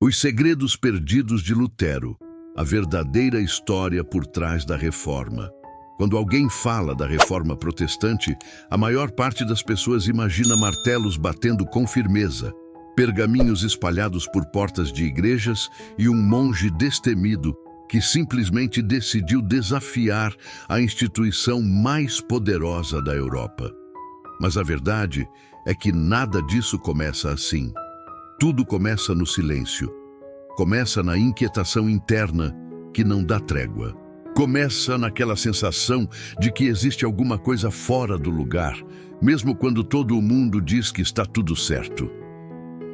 Os segredos perdidos de Lutero, a verdadeira história por trás da Reforma. Quando alguém fala da Reforma Protestante, a maior parte das pessoas imagina martelos batendo com firmeza, pergaminhos espalhados por portas de igrejas e um monge destemido que simplesmente decidiu desafiar a instituição mais poderosa da Europa. Mas a verdade é que nada disso começa assim. Tudo começa no silêncio. Começa na inquietação interna que não dá trégua. Começa naquela sensação de que existe alguma coisa fora do lugar, mesmo quando todo o mundo diz que está tudo certo.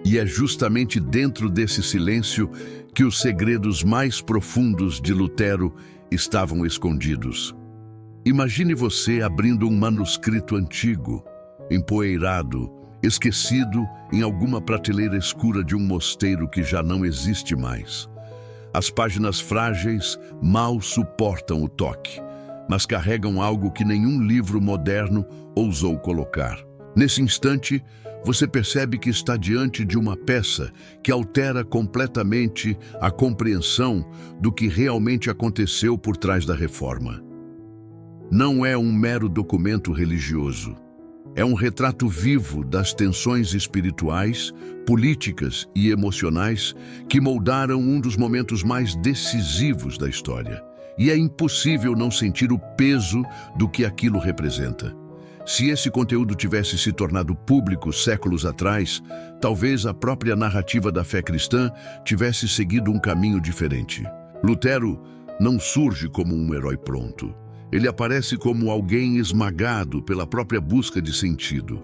E é justamente dentro desse silêncio que os segredos mais profundos de Lutero estavam escondidos. Imagine você abrindo um manuscrito antigo, empoeirado, esquecido em alguma prateleira escura de um mosteiro que já não existe mais. As páginas frágeis mal suportam o toque, mas carregam algo que nenhum livro moderno ousou colocar. Nesse instante, você percebe que está diante de uma peça que altera completamente a compreensão do que realmente aconteceu por trás da Reforma. Não é um mero documento religioso. É um retrato vivo das tensões espirituais, políticas e emocionais que moldaram um dos momentos mais decisivos da história. E é impossível não sentir o peso do que aquilo representa. Se esse conteúdo tivesse se tornado público séculos atrás, talvez a própria narrativa da fé cristã tivesse seguido um caminho diferente. Lutero não surge como um herói pronto. Ele aparece como alguém esmagado pela própria busca de sentido.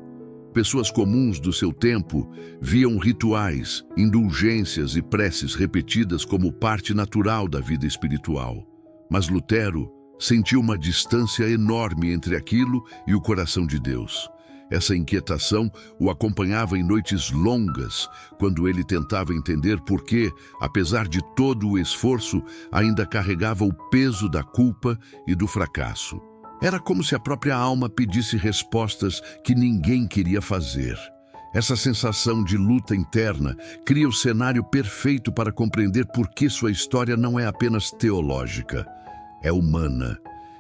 Pessoas comuns do seu tempo viam rituais, indulgências e preces repetidas como parte natural da vida espiritual. Mas Lutero sentiu uma distância enorme entre aquilo e o coração de Deus. Essa inquietação o acompanhava em noites longas, quando ele tentava entender por que, apesar de todo o esforço, ainda carregava o peso da culpa e do fracasso. Era como se a própria alma pedisse respostas que ninguém queria fazer. Essa sensação de luta interna cria o cenário perfeito para compreender por que sua história não é apenas teológica, é humana.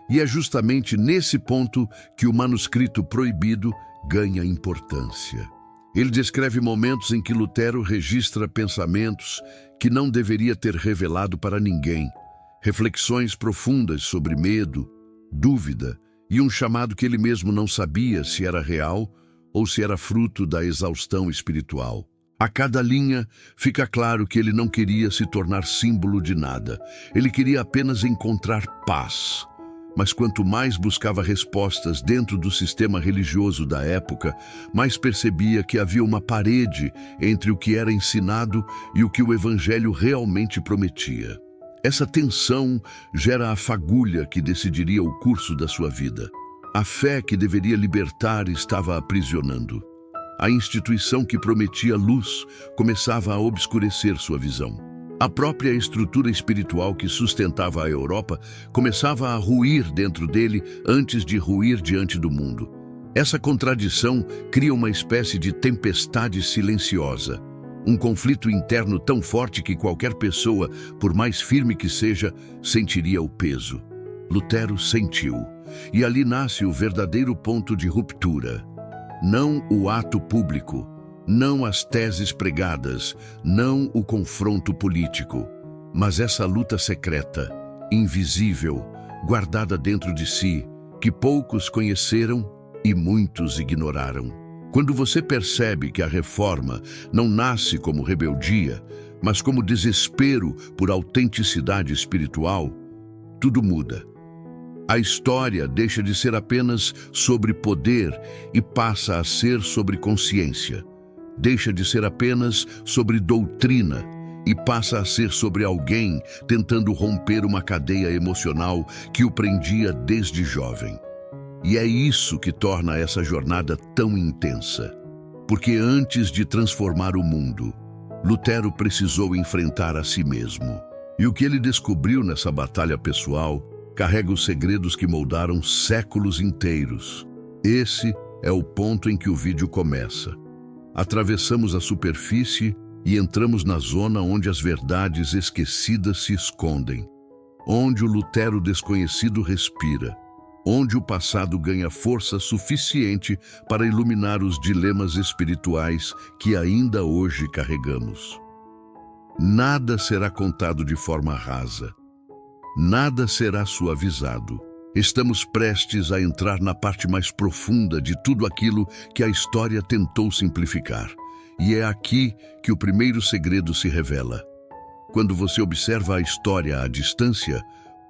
E é justamente nesse ponto que o manuscrito proibido ganha importância. Ele descreve momentos em que Lutero registra pensamentos que não deveria ter revelado para ninguém, reflexões profundas sobre medo, dúvida e um chamado que ele mesmo não sabia se era real ou se era fruto da exaustão espiritual. A cada linha fica claro que ele não queria se tornar símbolo de nada. Ele queria apenas encontrar paz. Mas quanto mais buscava respostas dentro do sistema religioso da época, mais percebia que havia uma parede entre o que era ensinado e o que o Evangelho realmente prometia. Essa tensão gera a fagulha que decidiria o curso da sua vida. A fé que deveria libertar estava aprisionando. A instituição que prometia luz começava a obscurecer sua visão. A própria estrutura espiritual que sustentava a Europa começava a ruir dentro dele antes de ruir diante do mundo. Essa contradição cria uma espécie de tempestade silenciosa, um conflito interno tão forte que qualquer pessoa, por mais firme que seja, sentiria o peso. Lutero sentiu, e ali nasce o verdadeiro ponto de ruptura. Não o ato público, não as teses pregadas, não o confronto político, mas essa luta secreta, invisível, guardada dentro de si, que poucos conheceram e muitos ignoraram. Quando você percebe que a Reforma não nasce como rebeldia, mas como desespero por autenticidade espiritual, tudo muda. A história deixa de ser apenas sobre poder e passa a ser sobre consciência. Deixa de ser apenas sobre doutrina e passa a ser sobre alguém tentando romper uma cadeia emocional que o prendia desde jovem. E é isso que torna essa jornada tão intensa. Porque antes de transformar o mundo, Lutero precisou enfrentar a si mesmo. E o que ele descobriu nessa batalha pessoal carrega os segredos que moldaram séculos inteiros. Esse é o ponto em que o vídeo começa. Atravessamos a superfície e entramos na zona onde as verdades esquecidas se escondem, onde o Lutero desconhecido respira, onde o passado ganha força suficiente para iluminar os dilemas espirituais que ainda hoje carregamos. Nada será contado de forma rasa. Nada será suavizado. Estamos prestes a entrar na parte mais profunda de tudo aquilo que a história tentou simplificar. E é aqui que o primeiro segredo se revela. Quando você observa a história à distância,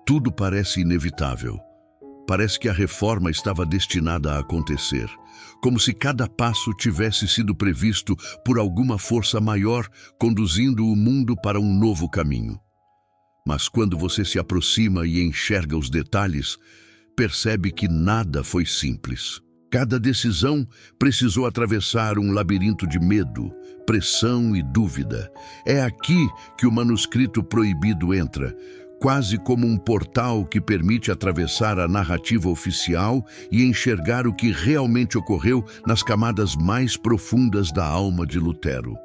tudo parece inevitável. Parece que a reforma estava destinada a acontecer, como se cada passo tivesse sido previsto por alguma força maior, conduzindo o mundo para um novo caminho. Mas quando você se aproxima e enxerga os detalhes, percebe que nada foi simples. Cada decisão precisou atravessar um labirinto de medo, pressão e dúvida. É aqui que o manuscrito proibido entra, quase como um portal que permite atravessar a narrativa oficial e enxergar o que realmente ocorreu nas camadas mais profundas da alma de Lutero.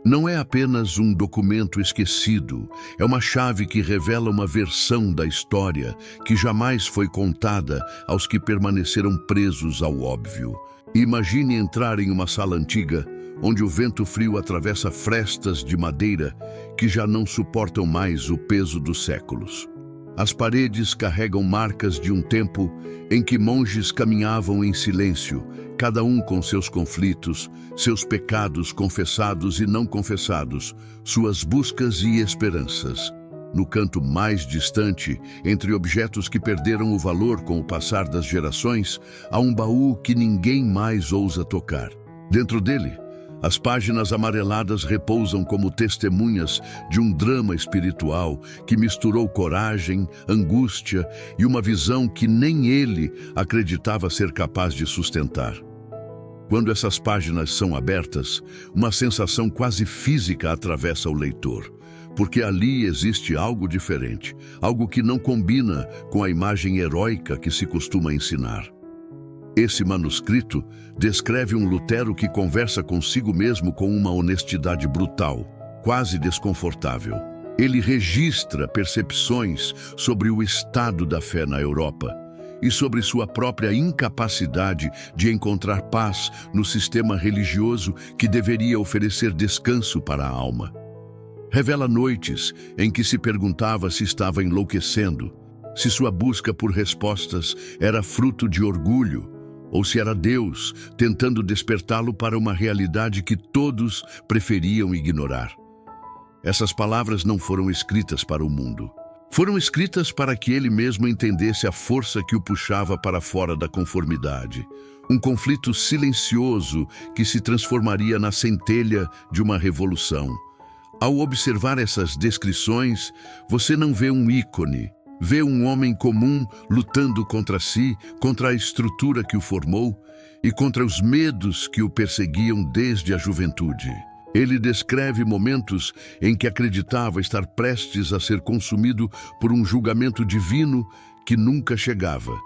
Não é apenas um documento esquecido, é uma chave que revela uma versão da história que jamais foi contada aos que permaneceram presos ao óbvio. Imagine entrar em uma sala antiga, onde o vento frio atravessa frestas de madeira que já não suportam mais o peso dos séculos. As paredes carregam marcas de um tempo em que monges caminhavam em silêncio, cada um com seus conflitos, seus pecados confessados e não confessados, suas buscas e esperanças. No canto mais distante, entre objetos que perderam o valor com o passar das gerações, há um baú que ninguém mais ousa tocar. Dentro dele, as páginas amareladas repousam como testemunhas de um drama espiritual que misturou coragem, angústia e uma visão que nem ele acreditava ser capaz de sustentar. Quando essas páginas são abertas, uma sensação quase física atravessa o leitor, porque ali existe algo diferente, algo que não combina com a imagem heróica que se costuma ensinar. Esse manuscrito descreve um Lutero que conversa consigo mesmo com uma honestidade brutal, quase desconfortável. Ele registra percepções sobre o estado da fé na Europa e sobre sua própria incapacidade de encontrar paz no sistema religioso que deveria oferecer descanso para a alma. Revela noites em que se perguntava se estava enlouquecendo, se sua busca por respostas era fruto de orgulho, ou se era Deus tentando despertá-lo para uma realidade que todos preferiam ignorar. Essas palavras não foram escritas para o mundo. Foram escritas para que ele mesmo entendesse a força que o puxava para fora da conformidade. Um conflito silencioso que se transformaria na centelha de uma revolução. Ao observar essas descrições, você não vê um ícone, vê um homem comum lutando contra si, contra a estrutura que o formou e contra os medos que o perseguiam desde a juventude. Ele descreve momentos em que acreditava estar prestes a ser consumido por um julgamento divino que nunca chegava.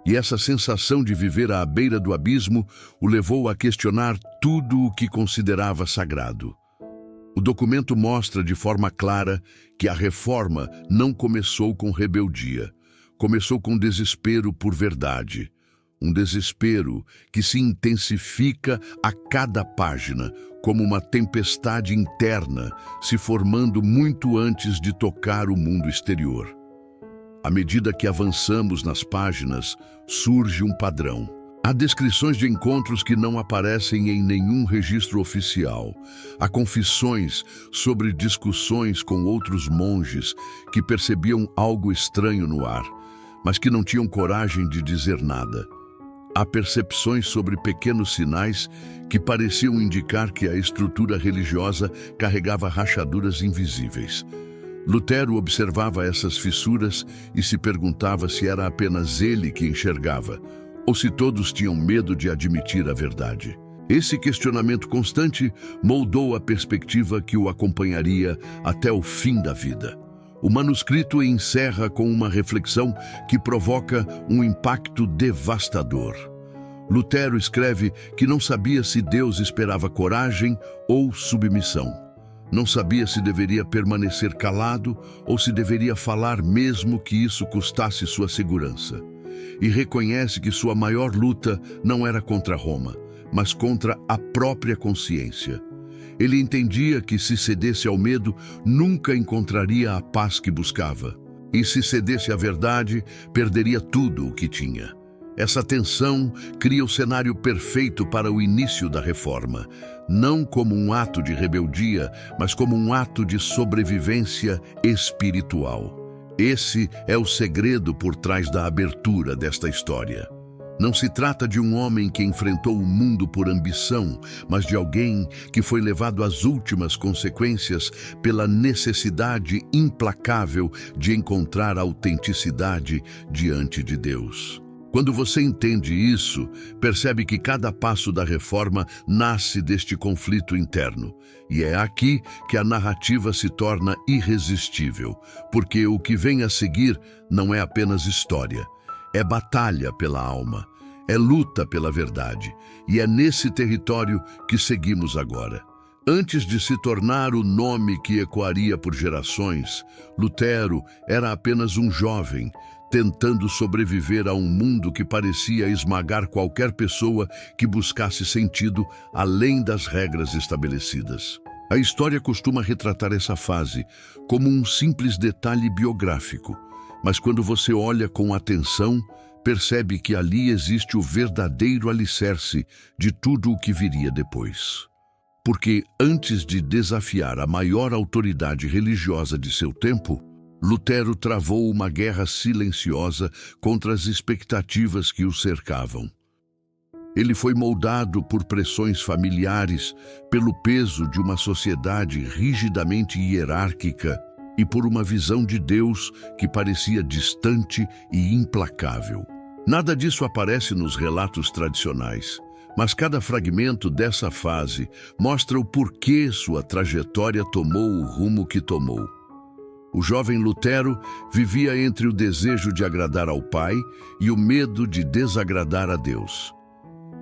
E essa sensação de viver à beira do abismo o levou a questionar tudo o que considerava sagrado. O documento mostra de forma clara que a reforma não começou com rebeldia, começou com desespero por verdade. Um desespero que se intensifica a cada página, como uma tempestade interna se formando muito antes de tocar o mundo exterior. À medida que avançamos nas páginas, surge um padrão. Há descrições de encontros que não aparecem em nenhum registro oficial. Há confissões sobre discussões com outros monges que percebiam algo estranho no ar, mas que não tinham coragem de dizer nada. Há percepções sobre pequenos sinais que pareciam indicar que a estrutura religiosa carregava rachaduras invisíveis. Lutero observava essas fissuras e se perguntava se era apenas ele que enxergava, ou se todos tinham medo de admitir a verdade. Esse questionamento constante moldou a perspectiva que o acompanharia até o fim da vida. O manuscrito encerra com uma reflexão que provoca um impacto devastador. Lutero escreve que não sabia se Deus esperava coragem ou submissão. Não sabia se deveria permanecer calado ou se deveria falar mesmo que isso custasse sua segurança. E reconhece que sua maior luta não era contra Roma, mas contra a própria consciência. Ele entendia que se cedesse ao medo, nunca encontraria a paz que buscava. E se cedesse à verdade, perderia tudo o que tinha. Essa tensão cria o cenário perfeito para o início da reforma, não como um ato de rebeldia, mas como um ato de sobrevivência espiritual. Esse é o segredo por trás da abertura desta história. Não se trata de um homem que enfrentou o mundo por ambição, mas de alguém que foi levado às últimas consequências pela necessidade implacável de encontrar autenticidade diante de Deus. Quando você entende isso, percebe que cada passo da reforma nasce deste conflito interno. E é aqui que a narrativa se torna irresistível, porque o que vem a seguir não é apenas história, é batalha pela alma, é luta pela verdade, e é nesse território que seguimos agora. Antes de se tornar o nome que ecoaria por gerações, Lutero era apenas um jovem, tentando sobreviver a um mundo que parecia esmagar qualquer pessoa que buscasse sentido além das regras estabelecidas. A história costuma retratar essa fase como um simples detalhe biográfico, mas quando você olha com atenção, percebe que ali existe o verdadeiro alicerce de tudo o que viria depois. Porque antes de desafiar a maior autoridade religiosa de seu tempo, Lutero travou uma guerra silenciosa contra as expectativas que o cercavam. Ele foi moldado por pressões familiares, pelo peso de uma sociedade rigidamente hierárquica e por uma visão de Deus que parecia distante e implacável. Nada disso aparece nos relatos tradicionais, mas cada fragmento dessa fase mostra o porquê sua trajetória tomou o rumo que tomou. O jovem Lutero vivia entre o desejo de agradar ao pai e o medo de desagradar a Deus.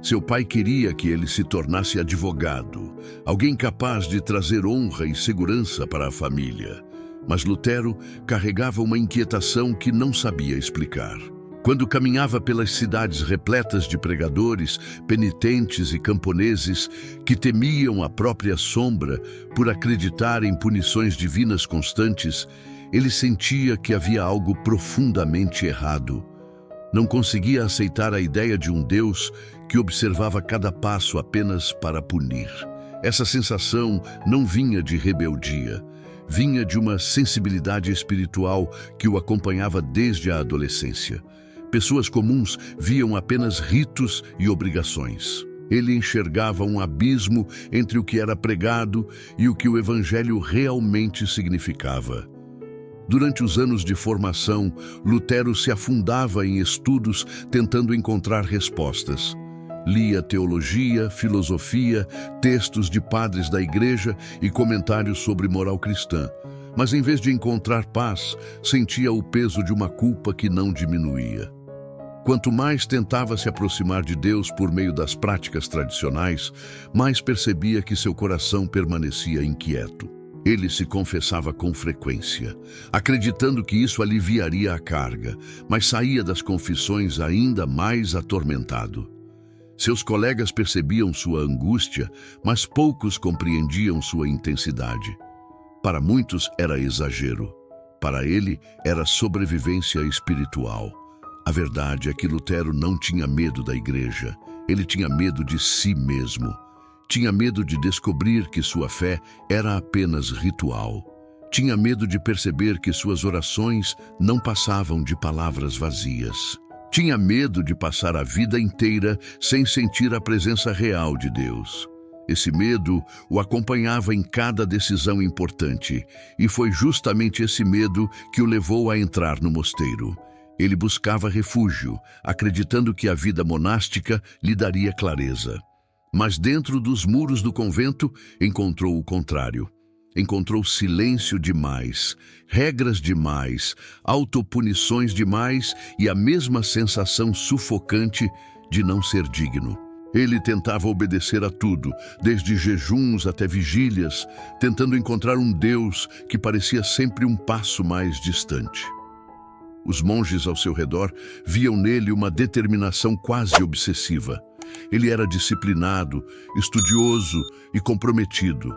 Seu pai queria que ele se tornasse advogado, alguém capaz de trazer honra e segurança para a família. Mas Lutero carregava uma inquietação que não sabia explicar. Quando caminhava pelas cidades repletas de pregadores, penitentes e camponeses que temiam a própria sombra por acreditar em punições divinas constantes, ele sentia que havia algo profundamente errado. Não conseguia aceitar a ideia de um Deus que observava cada passo apenas para punir. Essa sensação não vinha de rebeldia, vinha de uma sensibilidade espiritual que o acompanhava desde a adolescência. Pessoas comuns viam apenas ritos e obrigações. Ele enxergava um abismo entre o que era pregado e o que o Evangelho realmente significava. Durante os anos de formação, Lutero se afundava em estudos tentando encontrar respostas. Lia teologia, filosofia, textos de padres da igreja e comentários sobre moral cristã. Mas em vez de encontrar paz, sentia o peso de uma culpa que não diminuía. Quanto mais tentava se aproximar de Deus por meio das práticas tradicionais, mais percebia que seu coração permanecia inquieto. Ele se confessava com frequência, acreditando que isso aliviaria a carga, mas saía das confissões ainda mais atormentado. Seus colegas percebiam sua angústia, mas poucos compreendiam sua intensidade. Para muitos era exagero. Para ele era sobrevivência espiritual. A verdade é que Lutero não tinha medo da igreja, ele tinha medo de si mesmo. Tinha medo de descobrir que sua fé era apenas ritual. Tinha medo de perceber que suas orações não passavam de palavras vazias. Tinha medo de passar a vida inteira sem sentir a presença real de Deus. Esse medo o acompanhava em cada decisão importante, e foi justamente esse medo que o levou a entrar no mosteiro. Ele buscava refúgio, acreditando que a vida monástica lhe daria clareza. Mas dentro dos muros do convento, encontrou o contrário. Encontrou silêncio demais, regras demais, autopunições demais e a mesma sensação sufocante de não ser digno. Ele tentava obedecer a tudo, desde jejuns até vigílias, tentando encontrar um Deus que parecia sempre um passo mais distante. Os monges ao seu redor viam nele uma determinação quase obsessiva. Ele era disciplinado, estudioso e comprometido,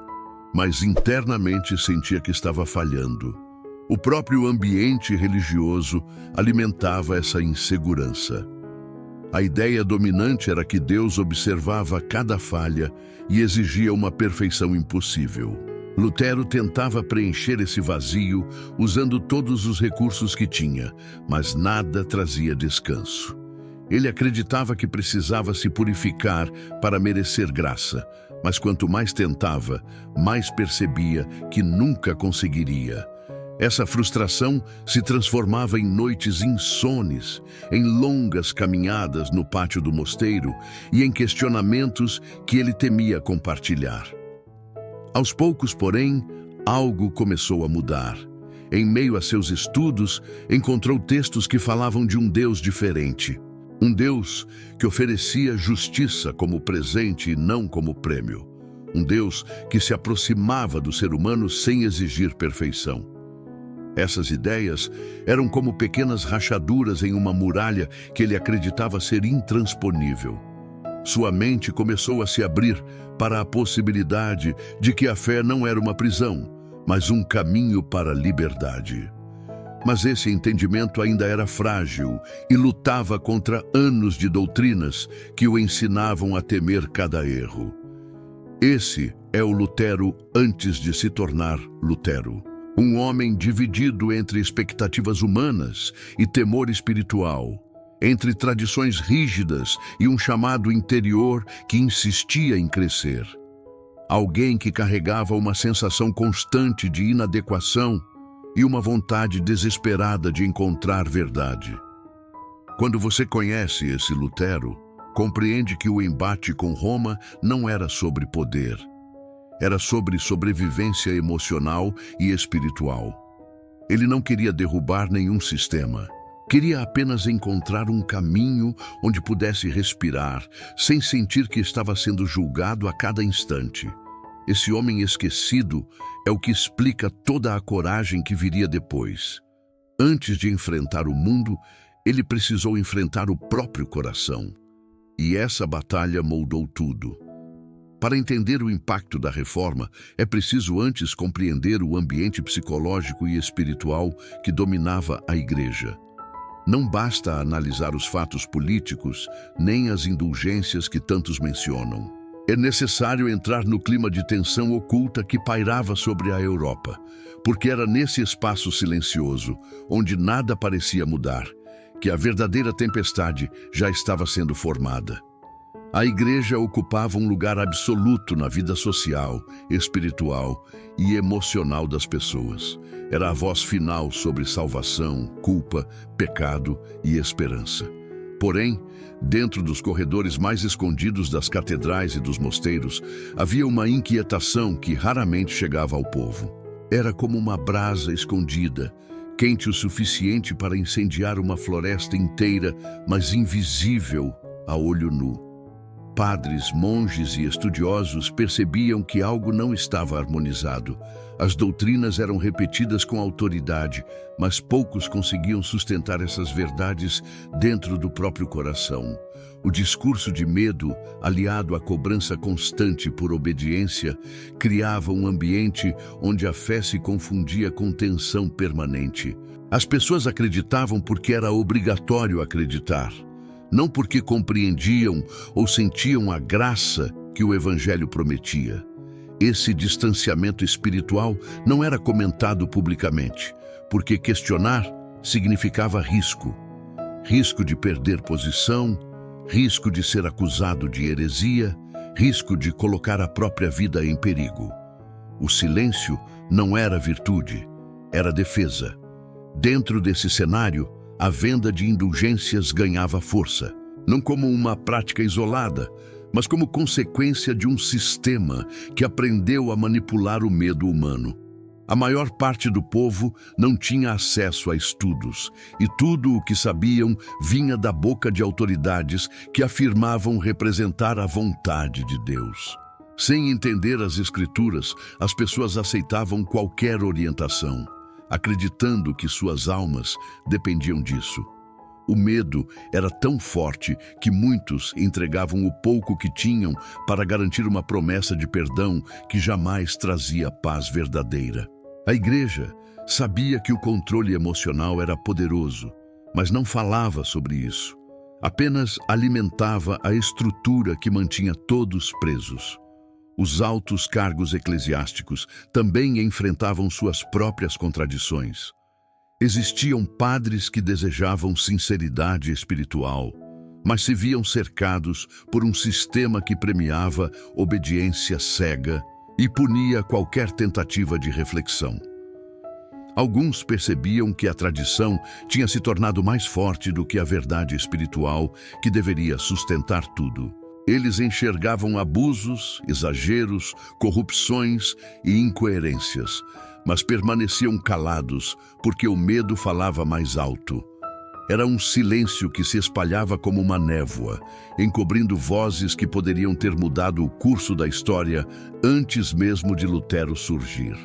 mas internamente sentia que estava falhando. O próprio ambiente religioso alimentava essa insegurança. A ideia dominante era que Deus observava cada falha e exigia uma perfeição impossível. Lutero tentava preencher esse vazio usando todos os recursos que tinha, mas nada trazia descanso. Ele acreditava que precisava se purificar para merecer graça, mas quanto mais tentava, mais percebia que nunca conseguiria. Essa frustração se transformava em noites insones, em longas caminhadas no pátio do mosteiro e em questionamentos que ele temia compartilhar. Aos poucos, porém, algo começou a mudar. Em meio a seus estudos, encontrou textos que falavam de um Deus diferente. Um Deus que oferecia justiça como presente e não como prêmio. Um Deus que se aproximava do ser humano sem exigir perfeição. Essas ideias eram como pequenas rachaduras em uma muralha que ele acreditava ser intransponível. Sua mente começou a se abrir para a possibilidade de que a fé não era uma prisão, mas um caminho para a liberdade. Mas esse entendimento ainda era frágil e lutava contra anos de doutrinas que o ensinavam a temer cada erro. Esse é o Lutero antes de se tornar Lutero. Um homem dividido entre expectativas humanas e temor espiritual, entre tradições rígidas e um chamado interior que insistia em crescer. Alguém que carregava uma sensação constante de inadequação e uma vontade desesperada de encontrar verdade. Quando você conhece esse Lutero, compreende que o embate com Roma não era sobre poder. Era sobre sobrevivência emocional e espiritual. Ele não queria derrubar nenhum sistema. Queria apenas encontrar um caminho onde pudesse respirar, sem sentir que estava sendo julgado a cada instante. Esse homem esquecido é o que explica toda a coragem que viria depois. Antes de enfrentar o mundo, ele precisou enfrentar o próprio coração. E essa batalha moldou tudo. Para entender o impacto da reforma, é preciso antes compreender o ambiente psicológico e espiritual que dominava a Igreja. Não basta analisar os fatos políticos, nem as indulgências que tantos mencionam. É necessário entrar no clima de tensão oculta que pairava sobre a Europa, porque era nesse espaço silencioso, onde nada parecia mudar, que a verdadeira tempestade já estava sendo formada. A Igreja ocupava um lugar absoluto na vida social, espiritual e emocional das pessoas. Era a voz final sobre salvação, culpa, pecado e esperança. Porém, dentro dos corredores mais escondidos das catedrais e dos mosteiros, havia uma inquietação que raramente chegava ao povo. Era como uma brasa escondida, quente o suficiente para incendiar uma floresta inteira, mas invisível a olho nu. Padres, monges e estudiosos percebiam que algo não estava harmonizado. As doutrinas eram repetidas com autoridade, mas poucos conseguiam sustentar essas verdades dentro do próprio coração. O discurso de medo, aliado à cobrança constante por obediência, criava um ambiente onde a fé se confundia com tensão permanente. As pessoas acreditavam porque era obrigatório acreditar, não porque compreendiam ou sentiam a graça que o Evangelho prometia. Esse distanciamento espiritual não era comentado publicamente, porque questionar significava risco. Risco de perder posição, risco de ser acusado de heresia, risco de colocar a própria vida em perigo. O silêncio não era virtude, era defesa. Dentro desse cenário, a venda de indulgências ganhava força, não como uma prática isolada, mas como consequência de um sistema que aprendeu a manipular o medo humano. A maior parte do povo não tinha acesso a estudos, e tudo o que sabiam vinha da boca de autoridades que afirmavam representar a vontade de Deus. Sem entender as Escrituras, as pessoas aceitavam qualquer orientação, acreditando que suas almas dependiam disso. O medo era tão forte que muitos entregavam o pouco que tinham para garantir uma promessa de perdão que jamais trazia paz verdadeira. A igreja sabia que o controle emocional era poderoso, mas não falava sobre isso. Apenas alimentava a estrutura que mantinha todos presos. Os altos cargos eclesiásticos também enfrentavam suas próprias contradições. Existiam padres que desejavam sinceridade espiritual, mas se viam cercados por um sistema que premiava obediência cega e punia qualquer tentativa de reflexão. Alguns percebiam que a tradição tinha se tornado mais forte do que a verdade espiritual que deveria sustentar tudo. Eles enxergavam abusos, exageros, corrupções e incoerências, mas permaneciam calados porque o medo falava mais alto. Era um silêncio que se espalhava como uma névoa, encobrindo vozes que poderiam ter mudado o curso da história antes mesmo de Lutero surgir.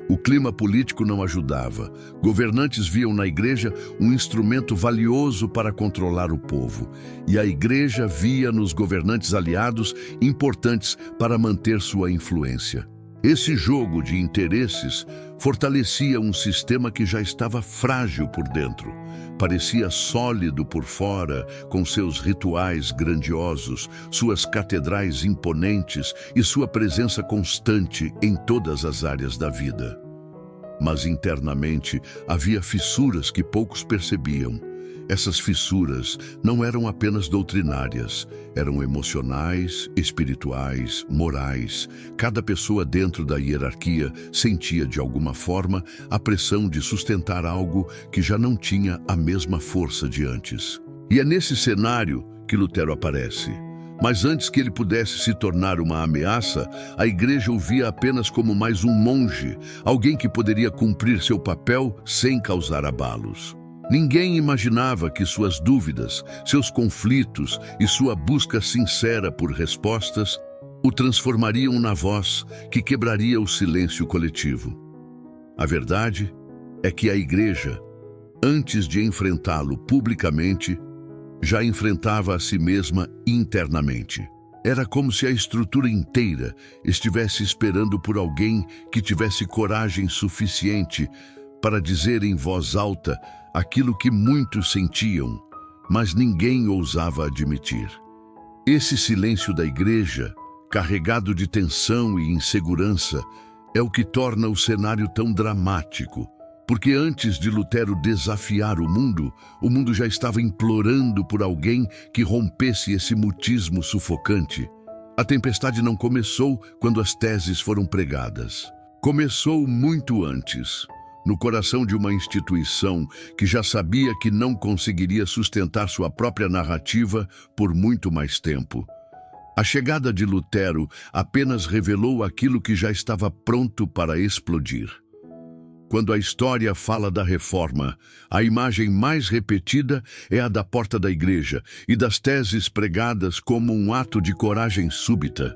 O clima político não ajudava. Governantes viam na igreja um instrumento valioso para controlar o povo, e a igreja via nos governantes aliados importantes para manter sua influência. Esse jogo de interesses fortalecia um sistema que já estava frágil por dentro. Parecia sólido por fora, com seus rituais grandiosos, suas catedrais imponentes e sua presença constante em todas as áreas da vida. Mas internamente havia fissuras que poucos percebiam. Essas fissuras não eram apenas doutrinárias, eram emocionais, espirituais, morais. Cada pessoa dentro da hierarquia sentia de alguma forma a pressão de sustentar algo que já não tinha a mesma força de antes. E é nesse cenário que Lutero aparece. Mas antes que ele pudesse se tornar uma ameaça, a igreja o via apenas como mais um monge, alguém que poderia cumprir seu papel sem causar abalos. Ninguém imaginava que suas dúvidas, seus conflitos e sua busca sincera por respostas o transformariam na voz que quebraria o silêncio coletivo. A verdade é que a igreja, antes de enfrentá-lo publicamente, já enfrentava a si mesma internamente. Era como se a estrutura inteira estivesse esperando por alguém que tivesse coragem suficiente para dizer em voz alta aquilo que muitos sentiam, mas ninguém ousava admitir. Esse silêncio da igreja, carregado de tensão e insegurança, é o que torna o cenário tão dramático, porque antes de Lutero desafiar o mundo já estava implorando por alguém que rompesse esse mutismo sufocante. A tempestade não começou quando as teses foram pregadas. Começou muito antes, no coração de uma instituição que já sabia que não conseguiria sustentar sua própria narrativa por muito mais tempo. A chegada de Lutero apenas revelou aquilo que já estava pronto para explodir. Quando a história fala da reforma, a imagem mais repetida é a da porta da igreja e das teses pregadas como um ato de coragem súbita.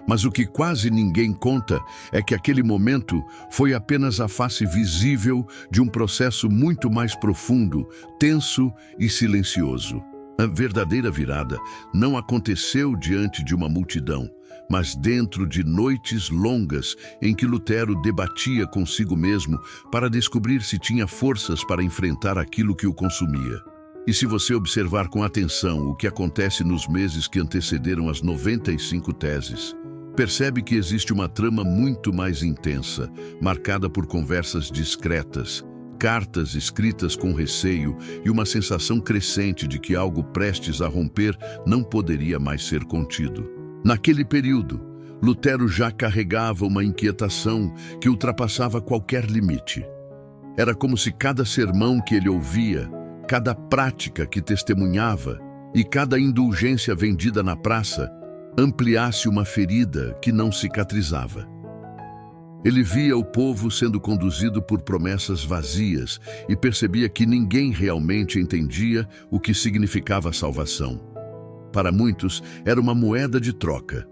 Mas o que quase ninguém conta é que aquele momento foi apenas a face visível de um processo muito mais profundo, tenso e silencioso. A verdadeira virada não aconteceu diante de uma multidão, mas dentro de noites longas em que Lutero debatia consigo mesmo para descobrir se tinha forças para enfrentar aquilo que o consumia. E se você observar com atenção o que acontece nos meses que antecederam as 95 teses, percebe que existe uma trama muito mais intensa, marcada por conversas discretas, cartas escritas com receio e uma sensação crescente de que algo prestes a romper não poderia mais ser contido. Naquele período, Lutero já carregava uma inquietação que ultrapassava qualquer limite. Era como se cada sermão que ele ouvia, cada prática que testemunhava e cada indulgência vendida na praça ampliasse uma ferida que não cicatrizava. Ele via o povo sendo conduzido por promessas vazias e percebia que ninguém realmente entendia o que significava a salvação. Para muitos, era uma moeda de troca.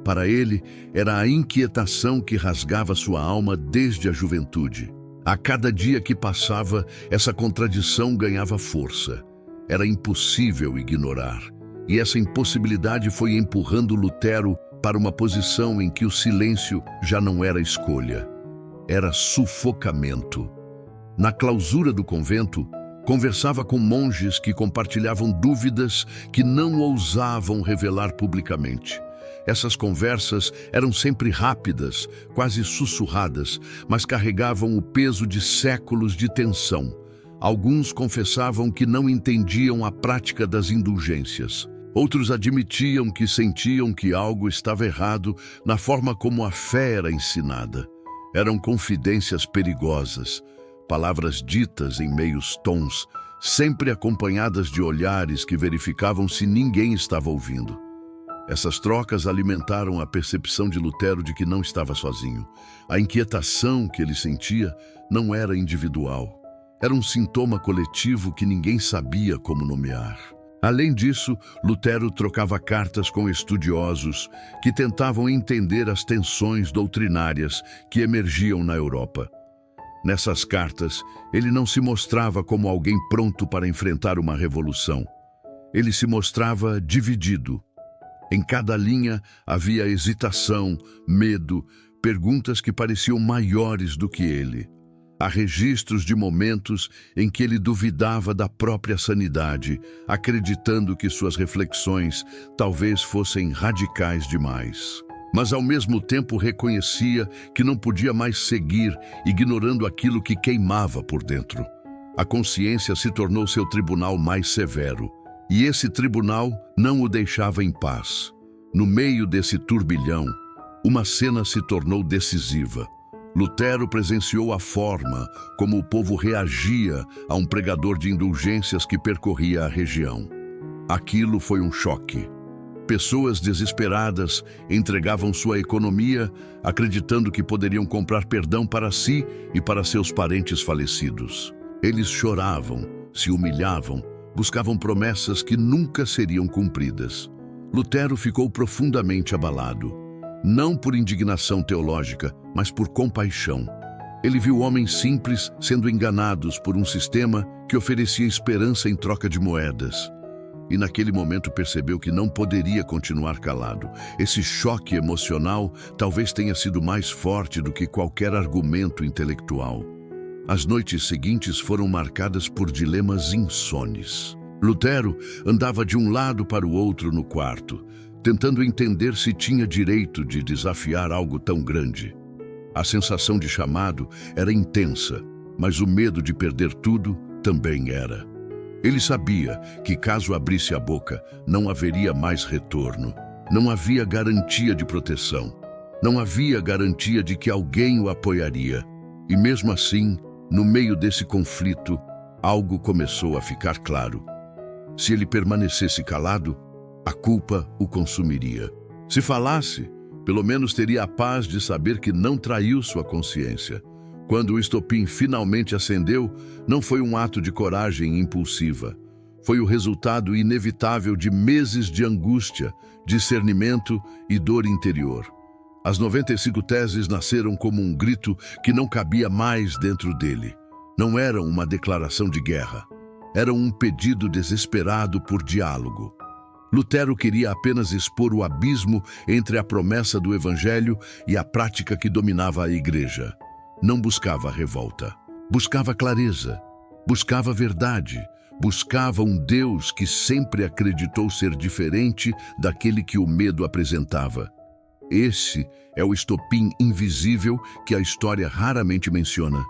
Para ele, era a inquietação que rasgava sua alma desde a juventude. A cada dia que passava, essa contradição ganhava força. Era impossível ignorar. E essa impossibilidade foi empurrando Lutero para uma posição em que o silêncio já não era escolha. Era sufocamento. Na clausura do convento, conversava com monges que compartilhavam dúvidas que não ousavam revelar publicamente. Essas conversas eram sempre rápidas, quase sussurradas, mas carregavam o peso de séculos de tensão. Alguns confessavam que não entendiam a prática das indulgências. Outros admitiam que sentiam que algo estava errado na forma como a fé era ensinada. Eram confidências perigosas, palavras ditas em meios tons, sempre acompanhadas de olhares que verificavam se ninguém estava ouvindo. Essas trocas alimentaram a percepção de Lutero de que não estava sozinho. A inquietação que ele sentia não era individual. Era um sintoma coletivo que ninguém sabia como nomear. Além disso, Lutero trocava cartas com estudiosos que tentavam entender as tensões doutrinárias que emergiam na Europa. Nessas cartas, ele não se mostrava como alguém pronto para enfrentar uma revolução. Ele se mostrava dividido. Em cada linha havia hesitação, medo, perguntas que pareciam maiores do que ele. Há registros de momentos em que ele duvidava da própria sanidade, acreditando que suas reflexões talvez fossem radicais demais. Mas ao mesmo tempo reconhecia que não podia mais seguir, ignorando aquilo que queimava por dentro. A consciência se tornou seu tribunal mais severo. E esse tribunal não o deixava em paz. No meio desse turbilhão, uma cena se tornou decisiva. Lutero presenciou a forma como o povo reagia a um pregador de indulgências que percorria a região. Aquilo foi um choque. Pessoas desesperadas entregavam sua economia, acreditando que poderiam comprar perdão para si e para seus parentes falecidos. Eles choravam, se humilhavam, buscavam promessas que nunca seriam cumpridas. Lutero ficou profundamente abalado, não por indignação teológica, mas por compaixão. Ele viu homens simples sendo enganados por um sistema que oferecia esperança em troca de moedas. E naquele momento percebeu que não poderia continuar calado. Esse choque emocional talvez tenha sido mais forte do que qualquer argumento intelectual. As noites seguintes foram marcadas por dilemas insones. Lutero andava de um lado para o outro no quarto, tentando entender se tinha direito de desafiar algo tão grande. A sensação de chamado era intensa, mas o medo de perder tudo também era. Ele sabia que caso abrisse a boca, não haveria mais retorno. Não havia garantia de proteção. Não havia garantia de que alguém o apoiaria. E mesmo assim, no meio desse conflito, algo começou a ficar claro. Se ele permanecesse calado, a culpa o consumiria. Se falasse, pelo menos teria a paz de saber que não traiu sua consciência. Quando o estopim finalmente acendeu, não foi um ato de coragem impulsiva. Foi o resultado inevitável de meses de angústia, discernimento e dor interior. As 95 teses nasceram como um grito que não cabia mais dentro dele. Não eram uma declaração de guerra. Eram um pedido desesperado por diálogo. Lutero queria apenas expor o abismo entre a promessa do Evangelho e a prática que dominava a Igreja. Não buscava revolta. Buscava clareza. Buscava verdade. Buscava um Deus que sempre acreditou ser diferente daquele que o medo apresentava. Esse é o estopim invisível que a história raramente menciona.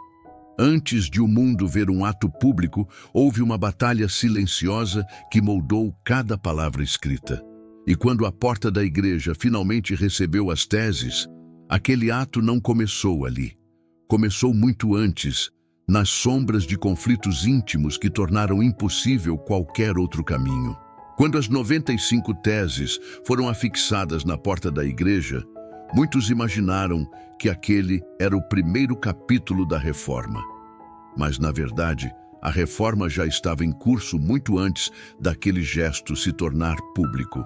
Antes de o mundo ver um ato público, houve uma batalha silenciosa que moldou cada palavra escrita. E quando a porta da igreja finalmente recebeu as teses, aquele ato não começou ali. Começou muito antes, nas sombras de conflitos íntimos que tornaram impossível qualquer outro caminho. Quando as 95 teses foram afixadas na porta da igreja, muitos imaginaram que aquele era o primeiro capítulo da Reforma. Mas, na verdade, a Reforma já estava em curso muito antes daquele gesto se tornar público.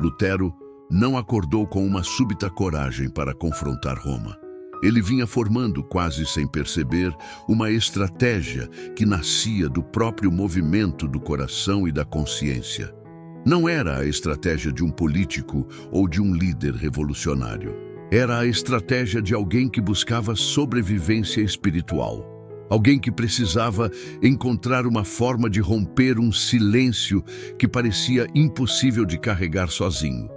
Lutero não acordou com uma súbita coragem para confrontar Roma. Ele vinha formando, quase sem perceber, uma estratégia que nascia do próprio movimento do coração e da consciência. Não era a estratégia de um político ou de um líder revolucionário. Era a estratégia de alguém que buscava sobrevivência espiritual. Alguém que precisava encontrar uma forma de romper um silêncio que parecia impossível de carregar sozinho.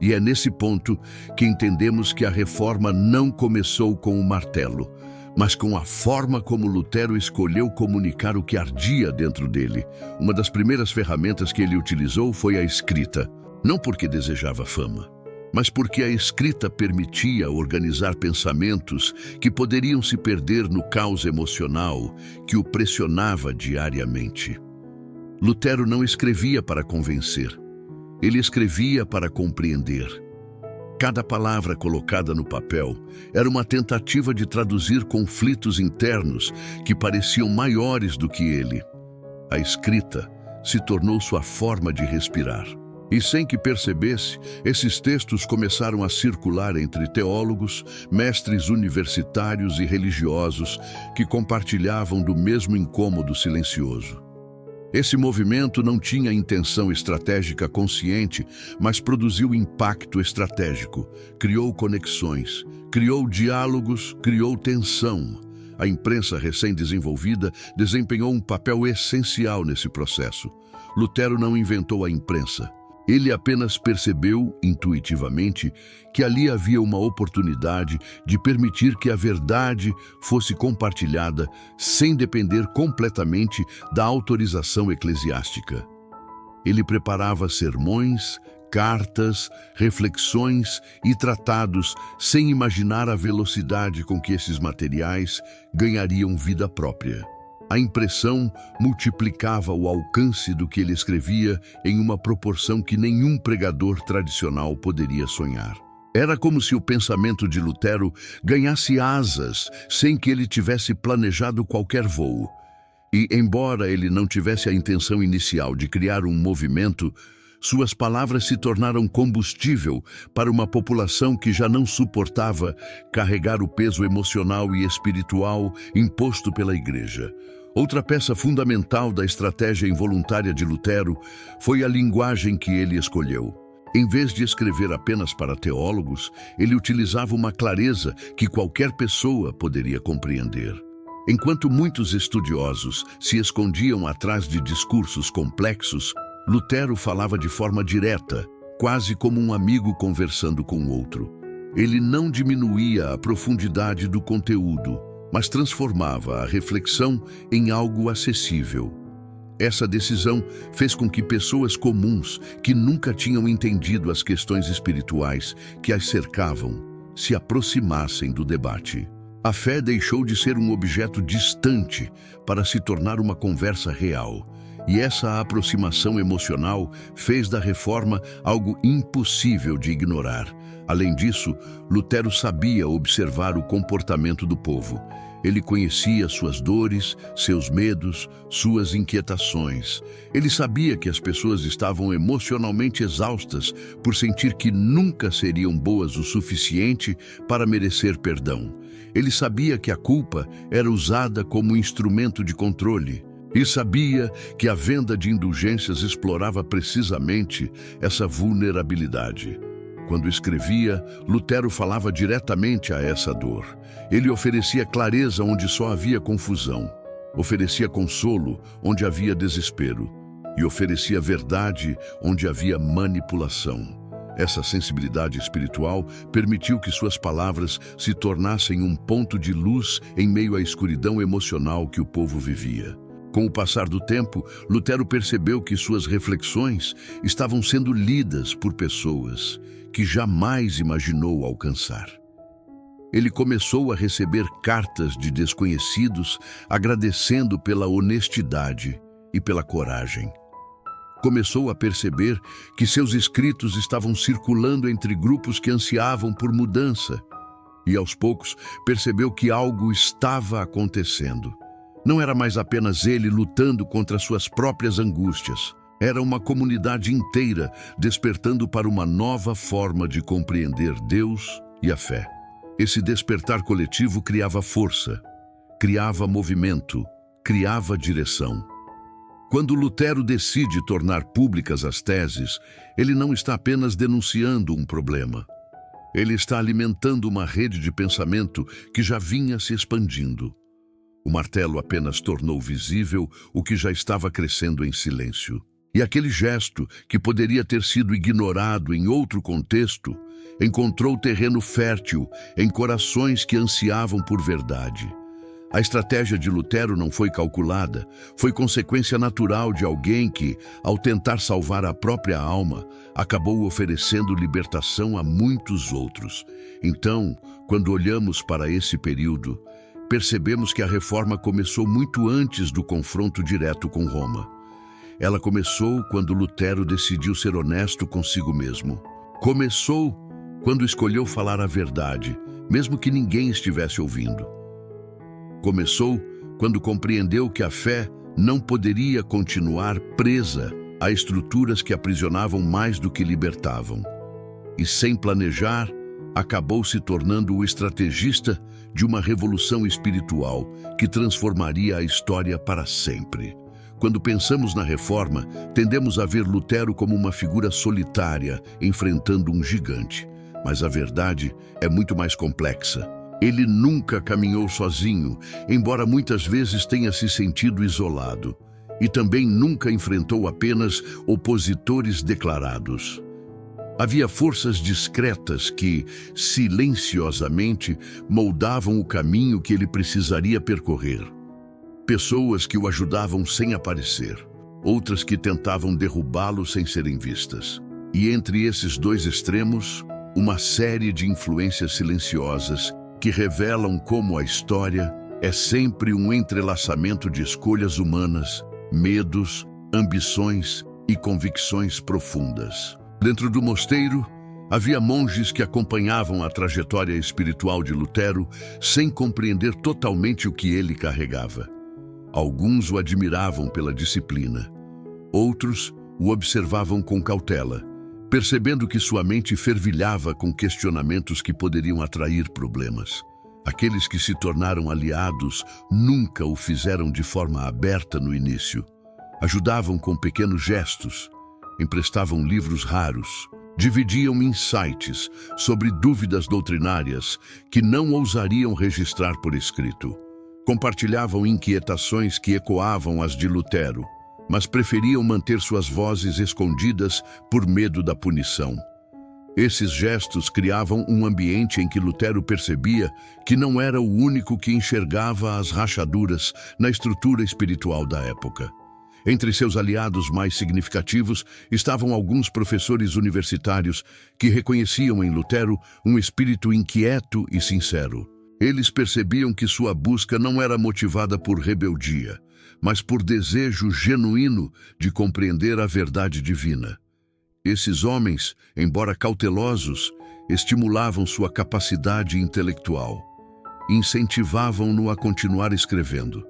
E é nesse ponto que entendemos que a Reforma não começou com o martelo, mas com a forma como Lutero escolheu comunicar o que ardia dentro dele. Uma das primeiras ferramentas que ele utilizou foi a escrita, não porque desejava fama, mas porque a escrita permitia organizar pensamentos que poderiam se perder no caos emocional que o pressionava diariamente. Lutero não escrevia para convencer. Ele escrevia para compreender. Cada palavra colocada no papel era uma tentativa de traduzir conflitos internos que pareciam maiores do que ele. A escrita se tornou sua forma de respirar. E sem que percebesse, esses textos começaram a circular entre teólogos, mestres universitários e religiosos que compartilhavam do mesmo incômodo silencioso. Esse movimento não tinha intenção estratégica consciente, mas produziu impacto estratégico, criou conexões, criou diálogos, criou tensão. A imprensa recém-desenvolvida desempenhou um papel essencial nesse processo. Lutero não inventou a imprensa. Ele apenas percebeu, intuitivamente, que ali havia uma oportunidade de permitir que a verdade fosse compartilhada sem depender completamente da autorização eclesiástica. Ele preparava sermões, cartas, reflexões e tratados sem imaginar a velocidade com que esses materiais ganhariam vida própria. A impressão multiplicava o alcance do que ele escrevia em uma proporção que nenhum pregador tradicional poderia sonhar. Era como se o pensamento de Lutero ganhasse asas sem que ele tivesse planejado qualquer voo. E, embora ele não tivesse a intenção inicial de criar um movimento, suas palavras se tornaram combustível para uma população que já não suportava carregar o peso emocional e espiritual imposto pela Igreja. Outra peça fundamental da estratégia involuntária de Lutero foi a linguagem que ele escolheu. Em vez de escrever apenas para teólogos, ele utilizava uma clareza que qualquer pessoa poderia compreender. Enquanto muitos estudiosos se escondiam atrás de discursos complexos, Lutero falava de forma direta, quase como um amigo conversando com outro. Ele não diminuía a profundidade do conteúdo, mas transformava a reflexão em algo acessível. Essa decisão fez com que pessoas comuns, que nunca tinham entendido as questões espirituais que as cercavam, se aproximassem do debate. A fé deixou de ser um objeto distante para se tornar uma conversa real. E essa aproximação emocional fez da Reforma algo impossível de ignorar. Além disso, Lutero sabia observar o comportamento do povo. Ele conhecia suas dores, seus medos, suas inquietações. Ele sabia que as pessoas estavam emocionalmente exaustas por sentir que nunca seriam boas o suficiente para merecer perdão. Ele sabia que a culpa era usada como instrumento de controle. E sabia que a venda de indulgências explorava precisamente essa vulnerabilidade. Quando escrevia, Lutero falava diretamente a essa dor. Ele oferecia clareza onde só havia confusão, oferecia consolo onde havia desespero e oferecia verdade onde havia manipulação. Essa sensibilidade espiritual permitiu que suas palavras se tornassem um ponto de luz em meio à escuridão emocional que o povo vivia. Com o passar do tempo, Lutero percebeu que suas reflexões estavam sendo lidas por pessoas que jamais imaginou alcançar. Ele começou a receber cartas de desconhecidos agradecendo pela honestidade e pela coragem. Começou a perceber que seus escritos estavam circulando entre grupos que ansiavam por mudança. E aos poucos percebeu que algo estava acontecendo. Não era mais apenas ele lutando contra suas próprias angústias. Era uma comunidade inteira despertando para uma nova forma de compreender Deus e a fé. Esse despertar coletivo criava força, criava movimento, criava direção. Quando Lutero decide tornar públicas as teses, ele não está apenas denunciando um problema. Ele está alimentando uma rede de pensamento que já vinha se expandindo. O martelo apenas tornou visível o que já estava crescendo em silêncio. E aquele gesto, que poderia ter sido ignorado em outro contexto, encontrou terreno fértil em corações que ansiavam por verdade. A estratégia de Lutero não foi calculada, foi consequência natural de alguém que, ao tentar salvar a própria alma, acabou oferecendo libertação a muitos outros. Então, quando olhamos para esse período, percebemos que a reforma começou muito antes do confronto direto com Roma. Ela começou quando Lutero decidiu ser honesto consigo mesmo. Começou quando escolheu falar a verdade, mesmo que ninguém estivesse ouvindo. Começou quando compreendeu que a fé não poderia continuar presa a estruturas que aprisionavam mais do que libertavam. E sem planejar, acabou se tornando o estrategista de uma revolução espiritual que transformaria a história para sempre. Quando pensamos na reforma, tendemos a ver Lutero como uma figura solitária, enfrentando um gigante. Mas a verdade é muito mais complexa. Ele nunca caminhou sozinho, embora muitas vezes tenha se sentido isolado. E também nunca enfrentou apenas opositores declarados. Havia forças discretas que, silenciosamente, moldavam o caminho que ele precisaria percorrer. Pessoas que o ajudavam sem aparecer, outras que tentavam derrubá-lo sem serem vistas. E entre esses dois extremos, uma série de influências silenciosas que revelam como a história é sempre um entrelaçamento de escolhas humanas, medos, ambições e convicções profundas. Dentro do mosteiro, havia monges que acompanhavam a trajetória espiritual de Lutero sem compreender totalmente o que ele carregava. Alguns o admiravam pela disciplina. Outros o observavam com cautela, percebendo que sua mente fervilhava com questionamentos que poderiam atrair problemas. Aqueles que se tornaram aliados nunca o fizeram de forma aberta no início. Ajudavam com pequenos gestos, emprestavam livros raros, dividiam insights sobre dúvidas doutrinárias que não ousariam registrar por escrito. Compartilhavam inquietações que ecoavam as de Lutero, mas preferiam manter suas vozes escondidas por medo da punição. Esses gestos criavam um ambiente em que Lutero percebia que não era o único que enxergava as rachaduras na estrutura espiritual da época. Entre seus aliados mais significativos estavam alguns professores universitários que reconheciam em Lutero um espírito inquieto e sincero. Eles percebiam que sua busca não era motivada por rebeldia, mas por desejo genuíno de compreender a verdade divina. Esses homens, embora cautelosos, estimulavam sua capacidade intelectual, incentivavam-no a continuar escrevendo.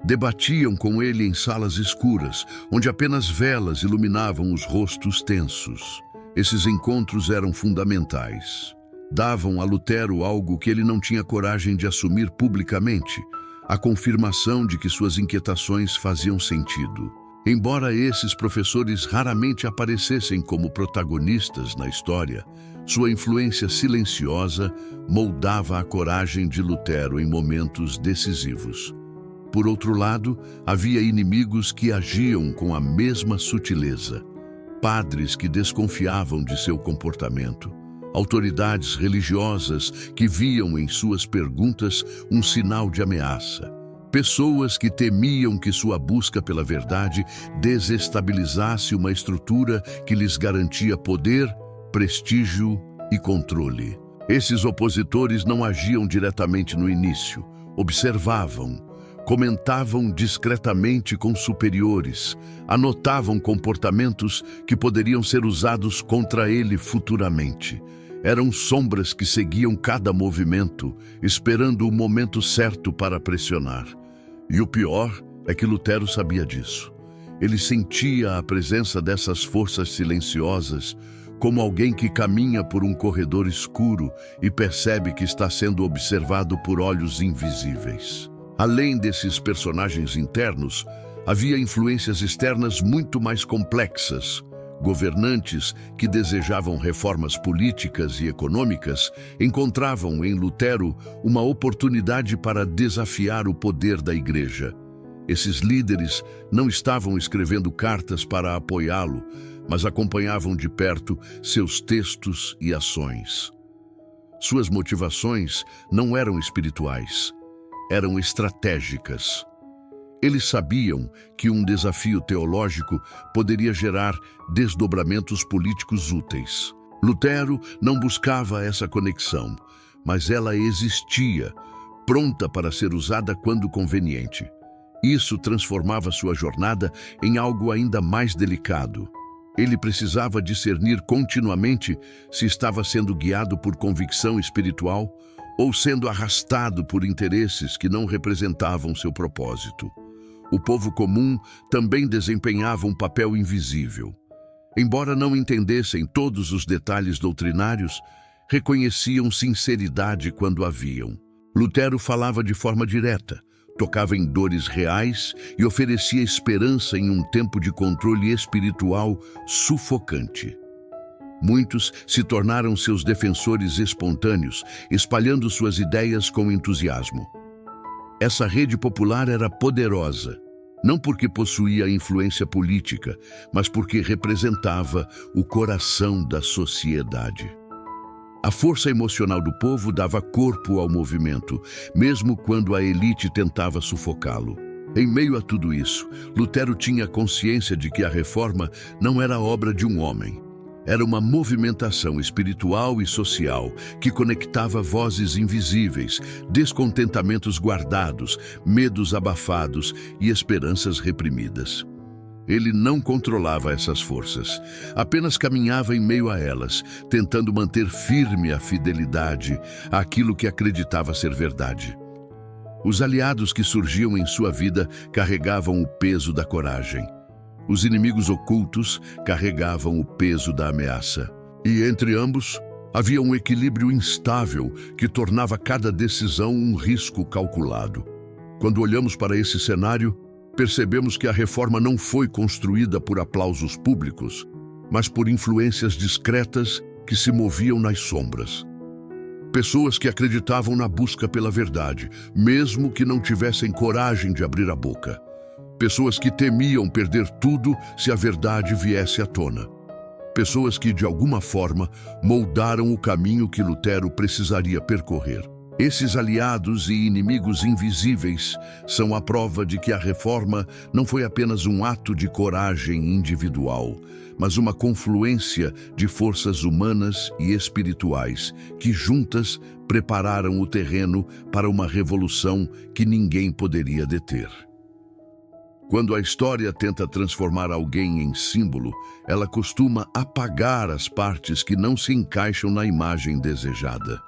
Debatiam com ele em salas escuras, onde apenas velas iluminavam os rostos tensos. Esses encontros eram fundamentais. Davam a Lutero algo que ele não tinha coragem de assumir publicamente, a confirmação de que suas inquietações faziam sentido. Embora esses professores raramente aparecessem como protagonistas na história, sua influência silenciosa moldava a coragem de Lutero em momentos decisivos. Por outro lado, havia inimigos que agiam com a mesma sutileza. Padres que desconfiavam de seu comportamento. Autoridades religiosas que viam em suas perguntas um sinal de ameaça. Pessoas que temiam que sua busca pela verdade desestabilizasse uma estrutura que lhes garantia poder, prestígio e controle. Esses opositores não agiam diretamente no início, observavam, Comentavam discretamente com superiores, anotavam comportamentos que poderiam ser usados contra ele futuramente. Eram sombras que seguiam cada movimento, esperando o momento certo para pressionar. E o pior é que Lutero sabia disso. Ele sentia a presença dessas forças silenciosas, como alguém que caminha por um corredor escuro e percebe que está sendo observado por olhos invisíveis. Além desses personagens internos, havia influências externas muito mais complexas. Governantes que desejavam reformas políticas e econômicas encontravam em Lutero uma oportunidade para desafiar o poder da Igreja. Esses líderes não estavam escrevendo cartas para apoiá-lo, mas acompanhavam de perto seus textos e ações. Suas motivações não eram espirituais, eram estratégicas. Eles sabiam que um desafio teológico poderia gerar desdobramentos políticos úteis. Lutero não buscava essa conexão, mas ela existia, pronta para ser usada quando conveniente. Isso transformava sua jornada em algo ainda mais delicado. Ele precisava discernir continuamente se estava sendo guiado por convicção espiritual ou sendo arrastado por interesses que não representavam seu propósito. O povo comum também desempenhava um papel invisível. Embora não entendessem todos os detalhes doutrinários, reconheciam sinceridade quando haviam. Lutero falava de forma direta, tocava em dores reais e oferecia esperança em um tempo de controle espiritual sufocante. Muitos se tornaram seus defensores espontâneos, espalhando suas ideias com entusiasmo. Essa rede popular era poderosa, não porque possuía influência política, mas porque representava o coração da sociedade. A força emocional do povo dava corpo ao movimento, mesmo quando a elite tentava sufocá-lo. Em meio a tudo isso, Lutero tinha consciência de que a reforma não era obra de um homem. Era uma movimentação espiritual e social que conectava vozes invisíveis, descontentamentos guardados, medos abafados e esperanças reprimidas. Ele não controlava essas forças, apenas caminhava em meio a elas, tentando manter firme a fidelidade àquilo que acreditava ser verdade. Os aliados que surgiam em sua vida carregavam o peso da coragem. Os inimigos ocultos carregavam o peso da ameaça. E entre ambos, havia um equilíbrio instável que tornava cada decisão um risco calculado. Quando olhamos para esse cenário, percebemos que a reforma não foi construída por aplausos públicos, mas por influências discretas que se moviam nas sombras. Pessoas que acreditavam na busca pela verdade, mesmo que não tivessem coragem de abrir a boca. Pessoas que temiam perder tudo se a verdade viesse à tona. Pessoas que, de alguma forma, moldaram o caminho que Lutero precisaria percorrer. Esses aliados e inimigos invisíveis são a prova de que a reforma não foi apenas um ato de coragem individual, mas uma confluência de forças humanas e espirituais que juntas prepararam o terreno para uma revolução que ninguém poderia deter. Quando a história tenta transformar alguém em símbolo, ela costuma apagar as partes que não se encaixam na imagem desejada.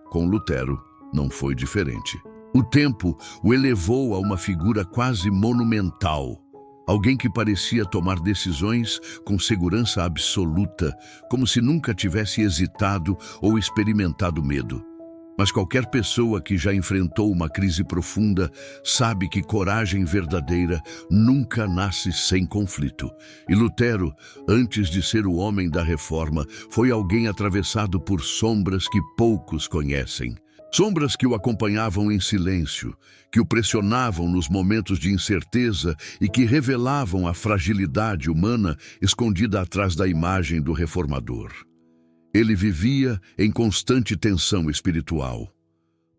Com Lutero, não foi diferente. O tempo o elevou a uma figura quase monumental. Alguém que parecia tomar decisões com segurança absoluta, como se nunca tivesse hesitado ou experimentado medo. Mas qualquer pessoa que já enfrentou uma crise profunda sabe que coragem verdadeira nunca nasce sem conflito. E Lutero, antes de ser o homem da reforma, foi alguém atravessado por sombras que poucos conhecem. Sombras que o acompanhavam em silêncio, que o pressionavam nos momentos de incerteza e que revelavam a fragilidade humana escondida atrás da imagem do reformador. Ele vivia em constante tensão espiritual.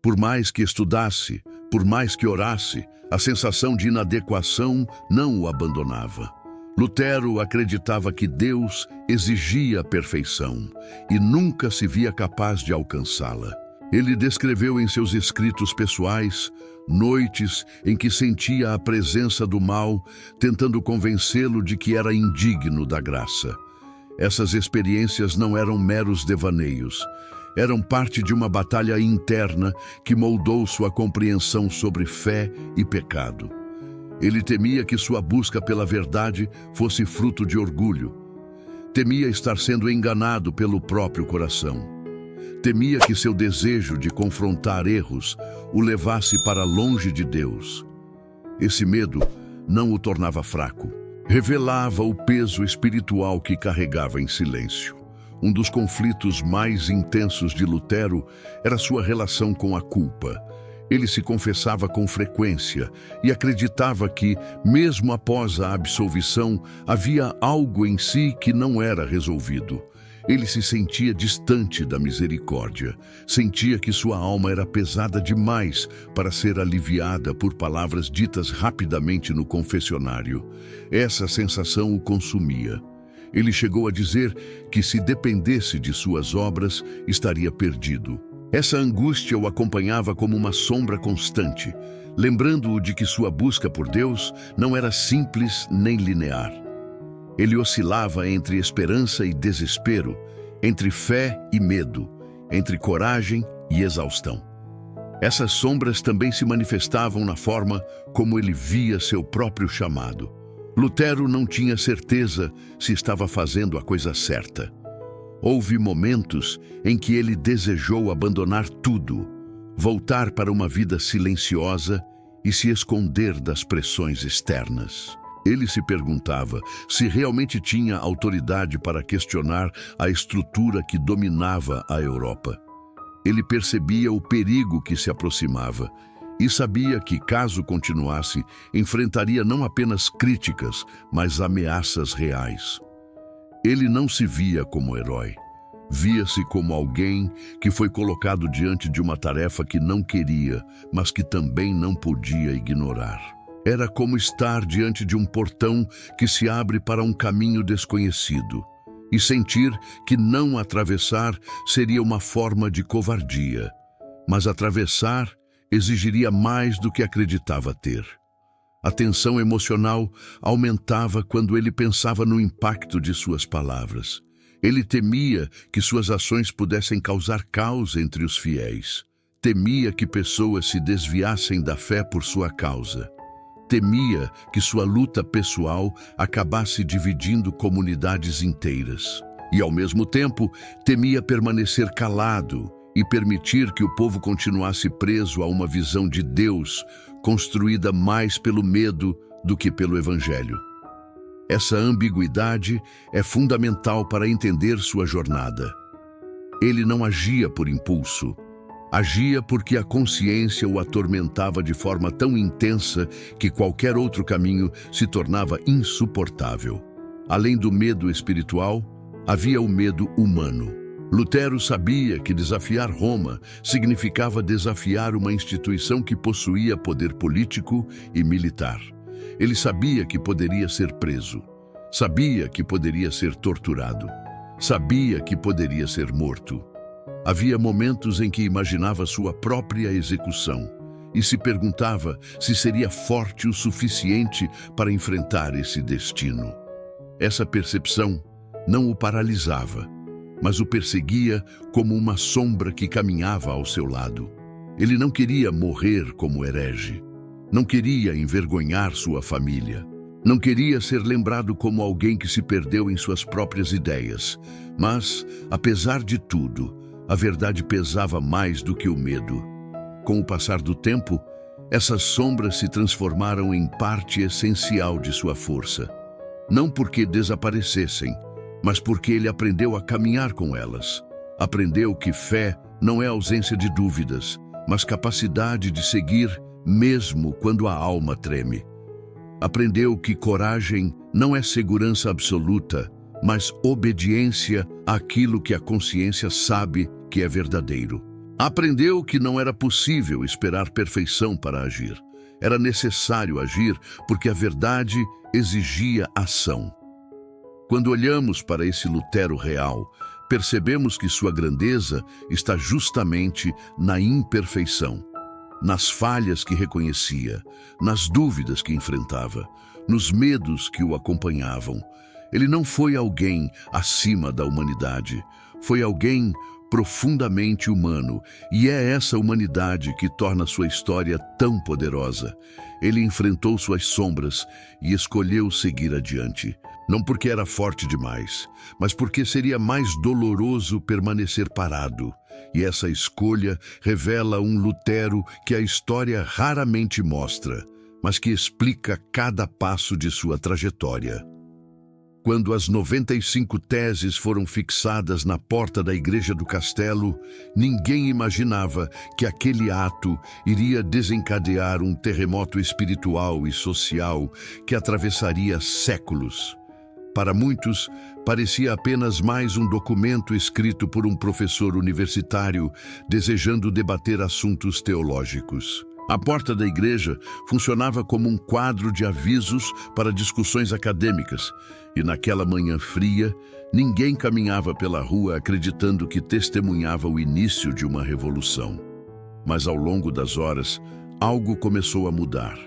Por mais que estudasse, por mais que orasse, a sensação de inadequação não o abandonava. Lutero acreditava que Deus exigia a perfeição e nunca se via capaz de alcançá-la. Ele descreveu em seus escritos pessoais noites em que sentia a presença do mal, tentando convencê-lo de que era indigno da graça. Essas experiências não eram meros devaneios. Eram parte de uma batalha interna que moldou sua compreensão sobre fé e pecado. Ele temia que sua busca pela verdade fosse fruto de orgulho. Temia estar sendo enganado pelo próprio coração. Temia que seu desejo de confrontar erros o levasse para longe de Deus. Esse medo não o tornava fraco. Revelava o peso espiritual que carregava em silêncio. Um dos conflitos mais intensos de Lutero era sua relação com a culpa. Ele se confessava com frequência e acreditava que, mesmo após a absolvição, havia algo em si que não era resolvido. Ele se sentia distante da misericórdia. Sentia que sua alma era pesada demais para ser aliviada por palavras ditas rapidamente no confessionário. Essa sensação o consumia. Ele chegou a dizer que, se dependesse de suas obras, estaria perdido. Essa angústia o acompanhava como uma sombra constante, lembrando-o de que sua busca por Deus não era simples nem linear. Ele oscilava entre esperança e desespero, entre fé e medo, entre coragem e exaustão. Essas sombras também se manifestavam na forma como ele via seu próprio chamado. Lutero não tinha certeza se estava fazendo a coisa certa. Houve momentos em que ele desejou abandonar tudo, voltar para uma vida silenciosa e se esconder das pressões externas. Ele se perguntava se realmente tinha autoridade para questionar a estrutura que dominava a Europa. Ele percebia o perigo que se aproximava e sabia que, caso continuasse, enfrentaria não apenas críticas, mas ameaças reais. Ele não se via como herói. Via-se como alguém que foi colocado diante de uma tarefa que não queria, mas que também não podia ignorar. Era como estar diante de um portão que se abre para um caminho desconhecido e sentir que não atravessar seria uma forma de covardia, mas atravessar exigiria mais do que acreditava ter. A tensão emocional aumentava quando ele pensava no impacto de suas palavras. Ele temia que suas ações pudessem causar caos entre os fiéis. Temia que pessoas se desviassem da fé por sua causa. Temia que sua luta pessoal acabasse dividindo comunidades inteiras. E, ao mesmo tempo, temia permanecer calado e permitir que o povo continuasse preso a uma visão de Deus construída mais pelo medo do que pelo Evangelho. Essa ambiguidade é fundamental para entender sua jornada. Ele não agia por impulso. Agia porque a consciência o atormentava de forma tão intensa que qualquer outro caminho se tornava insuportável. Além do medo espiritual, havia o medo humano. Lutero sabia que desafiar Roma significava desafiar uma instituição que possuía poder político e militar. Ele sabia que poderia ser preso. Sabia que poderia ser torturado. Sabia que poderia ser morto. Havia momentos em que imaginava sua própria execução e se perguntava se seria forte o suficiente para enfrentar esse destino. Essa percepção não o paralisava, mas o perseguia como uma sombra que caminhava ao seu lado. Ele não queria morrer como herege, não queria envergonhar sua família, não queria ser lembrado como alguém que se perdeu em suas próprias ideias, mas, apesar de tudo, a verdade pesava mais do que o medo. Com o passar do tempo, essas sombras se transformaram em parte essencial de sua força. Não porque desaparecessem, mas porque ele aprendeu a caminhar com elas. Aprendeu que fé não é ausência de dúvidas, mas capacidade de seguir mesmo quando a alma treme. Aprendeu que coragem não é segurança absoluta, mas obediência àquilo que a consciência sabe que é verdadeiro. Aprendeu que não era possível esperar perfeição para agir. Era necessário agir porque a verdade exigia ação. Quando olhamos para esse Lutero real, percebemos que sua grandeza está justamente na imperfeição, nas falhas que reconhecia, nas dúvidas que enfrentava, nos medos que o acompanhavam. Ele não foi alguém acima da humanidade, foi alguém profundamente humano, e é essa humanidade que torna sua história tão poderosa. Ele enfrentou suas sombras e escolheu seguir adiante, não porque era forte demais, mas porque seria mais doloroso permanecer parado. E essa escolha revela um Lutero que a história raramente mostra, mas que explica cada passo de sua trajetória. Quando as 95 teses foram fixadas na porta da igreja do castelo, ninguém imaginava que aquele ato iria desencadear um terremoto espiritual e social que atravessaria séculos. Para muitos, parecia apenas mais um documento escrito por um professor universitário desejando debater assuntos teológicos. A porta da igreja funcionava como um quadro de avisos para discussões acadêmicas, e naquela manhã fria, ninguém caminhava pela rua acreditando que testemunhava o início de uma revolução. Mas ao longo das horas, algo começou a mudar.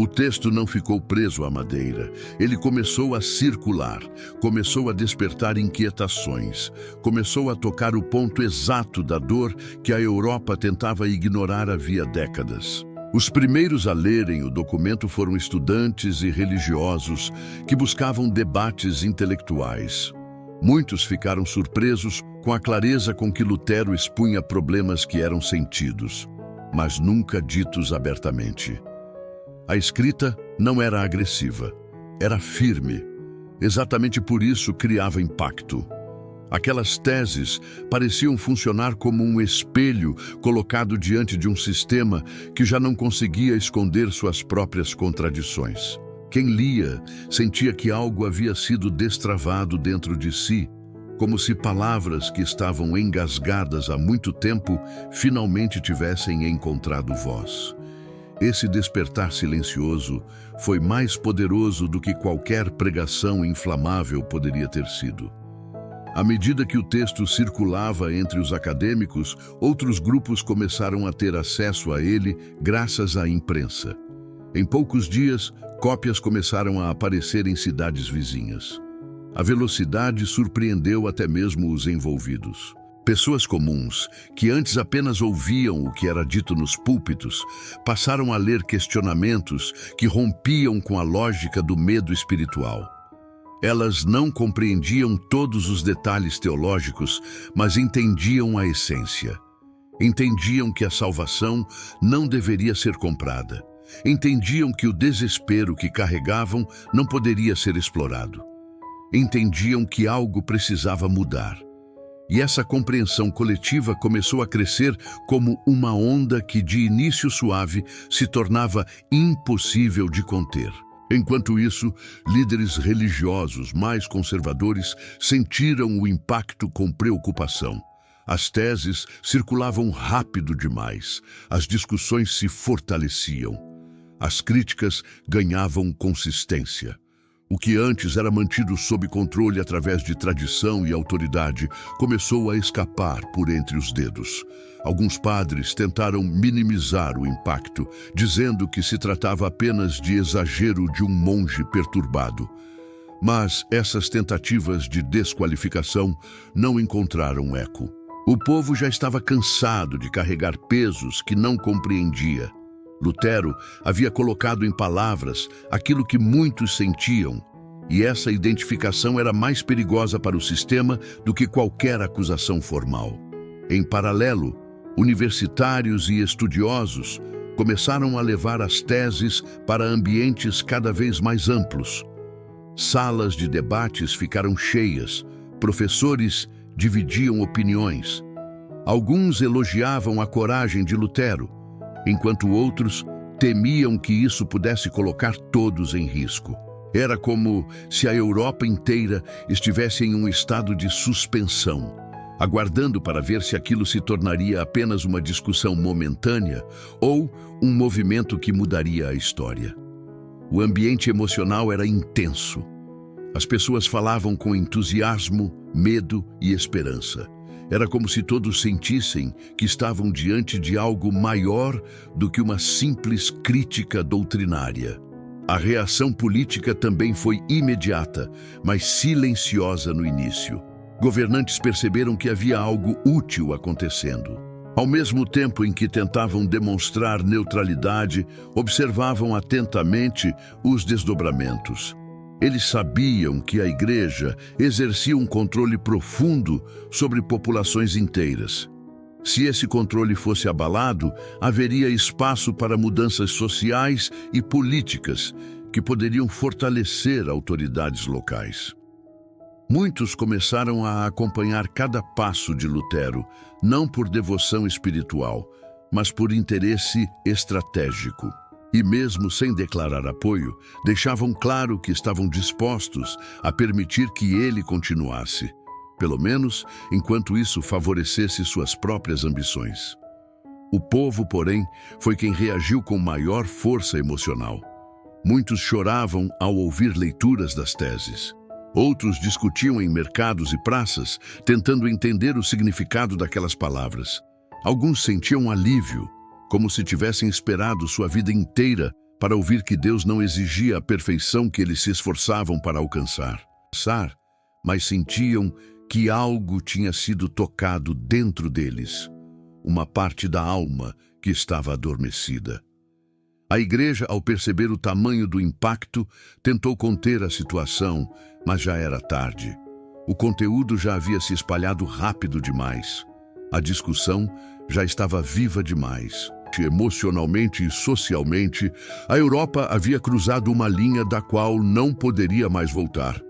O texto não ficou preso à madeira, ele começou a circular, começou a despertar inquietações, começou a tocar o ponto exato da dor que a Europa tentava ignorar havia décadas. Os primeiros a lerem o documento foram estudantes e religiosos que buscavam debates intelectuais. Muitos ficaram surpresos com a clareza com que Lutero expunha problemas que eram sentidos, mas nunca ditos abertamente. A escrita não era agressiva, era firme. Exatamente por isso criava impacto. Aquelas teses pareciam funcionar como um espelho colocado diante de um sistema que já não conseguia esconder suas próprias contradições. Quem lia sentia que algo havia sido destravado dentro de si, como se palavras que estavam engasgadas há muito tempo finalmente tivessem encontrado voz. Esse despertar silencioso foi mais poderoso do que qualquer pregação inflamável poderia ter sido. À medida que o texto circulava entre os acadêmicos, outros grupos começaram a ter acesso a ele graças à imprensa. Em poucos dias, cópias começaram a aparecer em cidades vizinhas. A velocidade surpreendeu até mesmo os envolvidos. Pessoas comuns, que antes apenas ouviam o que era dito nos púlpitos, passaram a ler questionamentos que rompiam com a lógica do medo espiritual. Elas não compreendiam todos os detalhes teológicos, mas entendiam a essência. Entendiam que a salvação não deveria ser comprada. Entendiam que o desespero que carregavam não poderia ser explorado. Entendiam que algo precisava mudar. E essa compreensão coletiva começou a crescer como uma onda que, de início suave, se tornava impossível de conter. Enquanto isso, líderes religiosos mais conservadores sentiram o impacto com preocupação. As teses circulavam rápido demais, as discussões se fortaleciam, as críticas ganhavam consistência. O que antes era mantido sob controle através de tradição e autoridade começou a escapar por entre os dedos. Alguns padres tentaram minimizar o impacto, dizendo que se tratava apenas de exagero de um monge perturbado. Mas essas tentativas de desqualificação não encontraram eco. O povo já estava cansado de carregar pesos que não compreendia. Lutero havia colocado em palavras aquilo que muitos sentiam, e essa identificação era mais perigosa para o sistema do que qualquer acusação formal. Em paralelo, universitários e estudiosos começaram a levar as teses para ambientes cada vez mais amplos. Salas de debates ficaram cheias, professores dividiam opiniões. Alguns elogiavam a coragem de Lutero, enquanto outros temiam que isso pudesse colocar todos em risco. Era como se a Europa inteira estivesse em um estado de suspensão, aguardando para ver se aquilo se tornaria apenas uma discussão momentânea ou um movimento que mudaria a história. O ambiente emocional era intenso. As pessoas falavam com entusiasmo, medo e esperança. Era como se todos sentissem que estavam diante de algo maior do que uma simples crítica doutrinária. A reação política também foi imediata, mas silenciosa no início. Governantes perceberam que havia algo útil acontecendo. Ao mesmo tempo em que tentavam demonstrar neutralidade, observavam atentamente os desdobramentos. Eles sabiam que a Igreja exercia um controle profundo sobre populações inteiras. Se esse controle fosse abalado, haveria espaço para mudanças sociais e políticas que poderiam fortalecer autoridades locais. Muitos começaram a acompanhar cada passo de Lutero, não por devoção espiritual, mas por interesse estratégico. E mesmo sem declarar apoio, deixavam claro que estavam dispostos a permitir que ele continuasse, pelo menos enquanto isso favorecesse suas próprias ambições. O povo, porém, foi quem reagiu com maior força emocional. Muitos choravam ao ouvir leituras das teses. Outros discutiam em mercados e praças, tentando entender o significado daquelas palavras. Alguns sentiam alívio, como se tivessem esperado sua vida inteira para ouvir que Deus não exigia a perfeição que eles se esforçavam para alcançar. Mas sentiam que algo tinha sido tocado dentro deles, uma parte da alma que estava adormecida. A Igreja, ao perceber o tamanho do impacto, tentou conter a situação, mas já era tarde. O conteúdo já havia se espalhado rápido demais. A discussão já estava viva demais. Emocionalmente e socialmente, a Europa havia cruzado uma linha da qual não poderia mais voltar.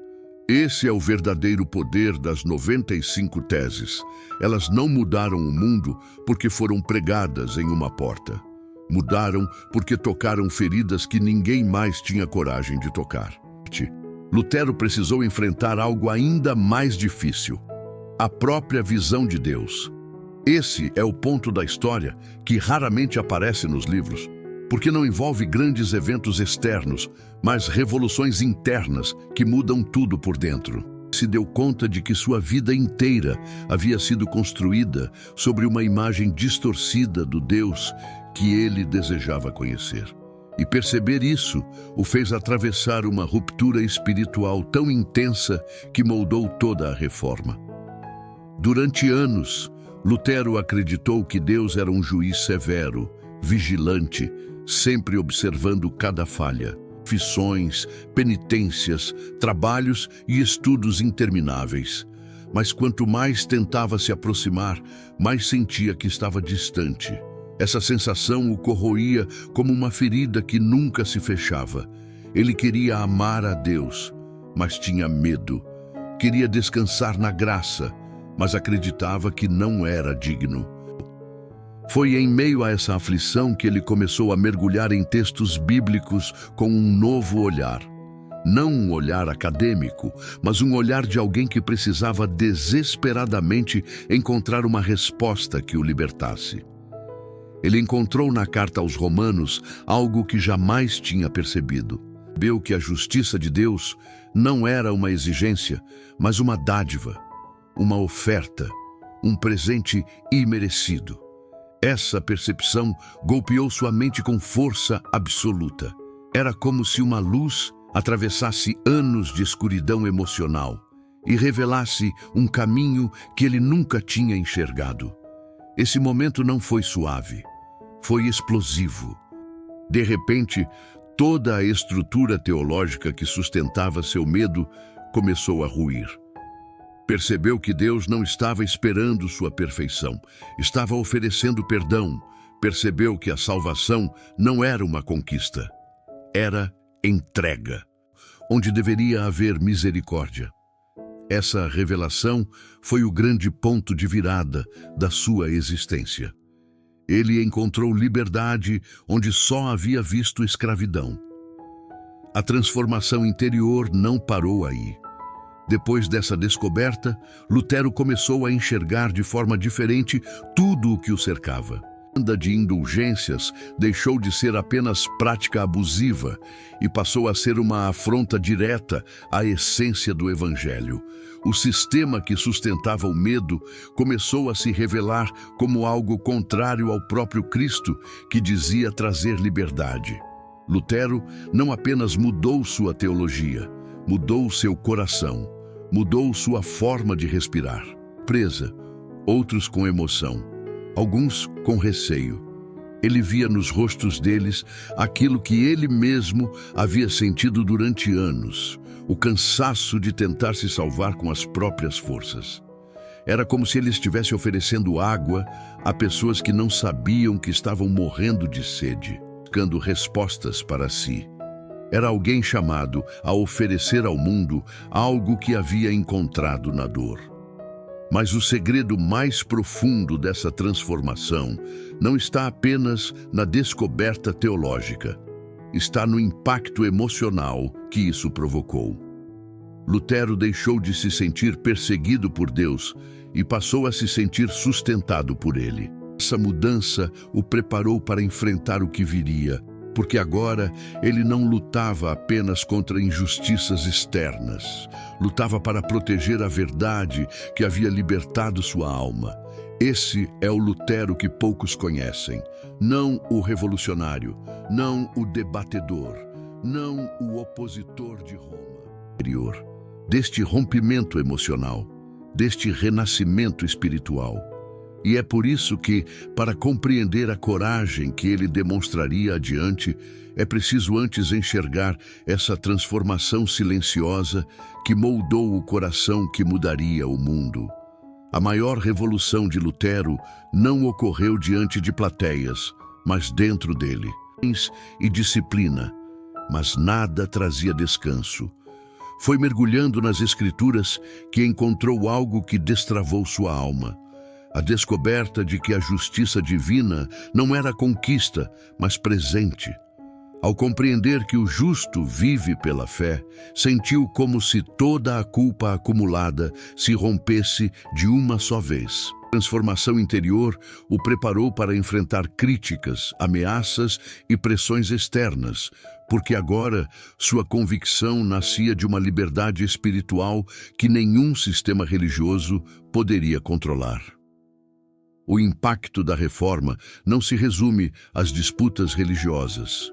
Esse é o verdadeiro poder das 95 teses. Elas não mudaram o mundo porque foram pregadas em uma porta. Mudaram porque tocaram feridas que ninguém mais tinha coragem de tocar. Lutero precisou enfrentar algo ainda mais difícil: a própria visão de Deus. Esse é o ponto da história que raramente aparece nos livros, porque não envolve grandes eventos externos, mas revoluções internas que mudam tudo por dentro. Se deu conta de que sua vida inteira havia sido construída sobre uma imagem distorcida do Deus que ele desejava conhecer. E perceber isso o fez atravessar uma ruptura espiritual tão intensa que moldou toda a reforma. Durante anos, Lutero acreditou que Deus era um juiz severo, vigilante, sempre observando cada falha. Confissões, penitências, trabalhos e estudos intermináveis. Mas quanto mais tentava se aproximar, mais sentia que estava distante. Essa sensação o corroía como uma ferida que nunca se fechava. Ele queria amar a Deus, mas tinha medo. Queria descansar na graça, mas acreditava que não era digno. Foi em meio a essa aflição que ele começou a mergulhar em textos bíblicos com um novo olhar. Não um olhar acadêmico, mas um olhar de alguém que precisava desesperadamente encontrar uma resposta que o libertasse. Ele encontrou na carta aos Romanos algo que jamais tinha percebido. Percebeu que a justiça de Deus não era uma exigência, mas uma dádiva, uma oferta, um presente imerecido. Essa percepção golpeou sua mente com força absoluta. Era como se uma luz atravessasse anos de escuridão emocional e revelasse um caminho que ele nunca tinha enxergado. Esse momento não foi suave, foi explosivo. De repente, toda a estrutura teológica que sustentava seu medo começou a ruir. Percebeu que Deus não estava esperando sua perfeição, estava oferecendo perdão. Percebeu que a salvação não era uma conquista, era entrega, onde deveria haver misericórdia. Essa revelação foi o grande ponto de virada da sua existência. Ele encontrou liberdade onde só havia visto escravidão. A transformação interior não parou aí. Depois dessa descoberta, Lutero começou a enxergar de forma diferente tudo o que o cercava. de indulgências deixou de ser apenas prática abusiva e passou a ser uma afronta direta à essência do Evangelho. O sistema que sustentava o medo começou a se revelar como algo contrário ao próprio Cristo, que dizia trazer liberdade. Lutero não apenas mudou sua teologia, mudou seu coração, mudou sua forma de respirar. Presa, outros com emoção, alguns com receio. Ele via nos rostos deles aquilo que ele mesmo havia sentido durante anos, o cansaço de tentar se salvar com as próprias forças. Era como se ele estivesse oferecendo água a pessoas que não sabiam que estavam morrendo de sede, buscando respostas para si. Era alguém chamado a oferecer ao mundo algo que havia encontrado na dor. Mas o segredo mais profundo dessa transformação não está apenas na descoberta teológica. Está no impacto emocional que isso provocou. Lutero deixou de se sentir perseguido por Deus e passou a se sentir sustentado por ele. Essa mudança o preparou para enfrentar o que viria, porque agora ele não lutava apenas contra injustiças externas, lutava para proteger a verdade que havia libertado sua alma. Esse é o Lutero que poucos conhecem, não o revolucionário, não o debatedor, não o opositor de Roma. Deste rompimento emocional, deste renascimento espiritual. E é por isso que, para compreender a coragem que ele demonstraria adiante, é preciso antes enxergar essa transformação silenciosa que moldou o coração que mudaria o mundo. A maior revolução de Lutero não ocorreu diante de plateias, mas dentro dele. E disciplina, mas nada trazia descanso. Foi mergulhando nas Escrituras que encontrou algo que destravou sua alma. A descoberta de que a justiça divina não era conquista, mas presente. Ao compreender que o justo vive pela fé, sentiu como se toda a culpa acumulada se rompesse de uma só vez. A transformação interior o preparou para enfrentar críticas, ameaças e pressões externas, porque agora sua convicção nascia de uma liberdade espiritual que nenhum sistema religioso poderia controlar. O impacto da reforma não se resume às disputas religiosas.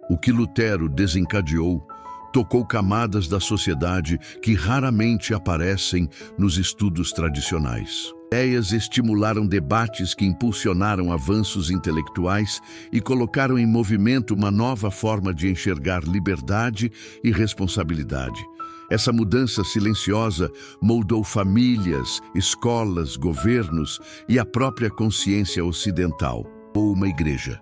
O que Lutero desencadeou tocou camadas da sociedade que raramente aparecem nos estudos tradicionais. Ideias estimularam debates que impulsionaram avanços intelectuais e colocaram em movimento uma nova forma de enxergar liberdade e responsabilidade. Essa mudança silenciosa moldou famílias, escolas, governos e a própria consciência ocidental, ou uma igreja.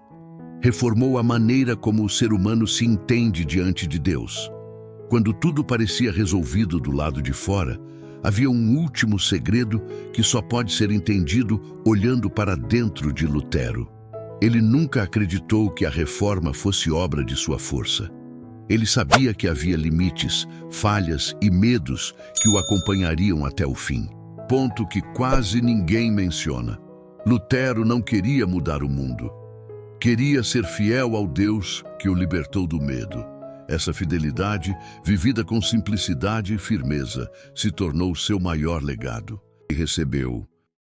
Reformou a maneira como o ser humano se entende diante de Deus. Quando tudo parecia resolvido do lado de fora, havia um último segredo que só pode ser entendido olhando para dentro de Lutero. Ele nunca acreditou que a reforma fosse obra de sua força. Ele sabia que havia limites, falhas e medos que o acompanhariam até o fim. Ponto que quase ninguém menciona. Lutero não queria mudar o mundo. Queria ser fiel ao Deus que o libertou do medo. Essa fidelidade, vivida com simplicidade e firmeza, se tornou seu maior legado. E recebeu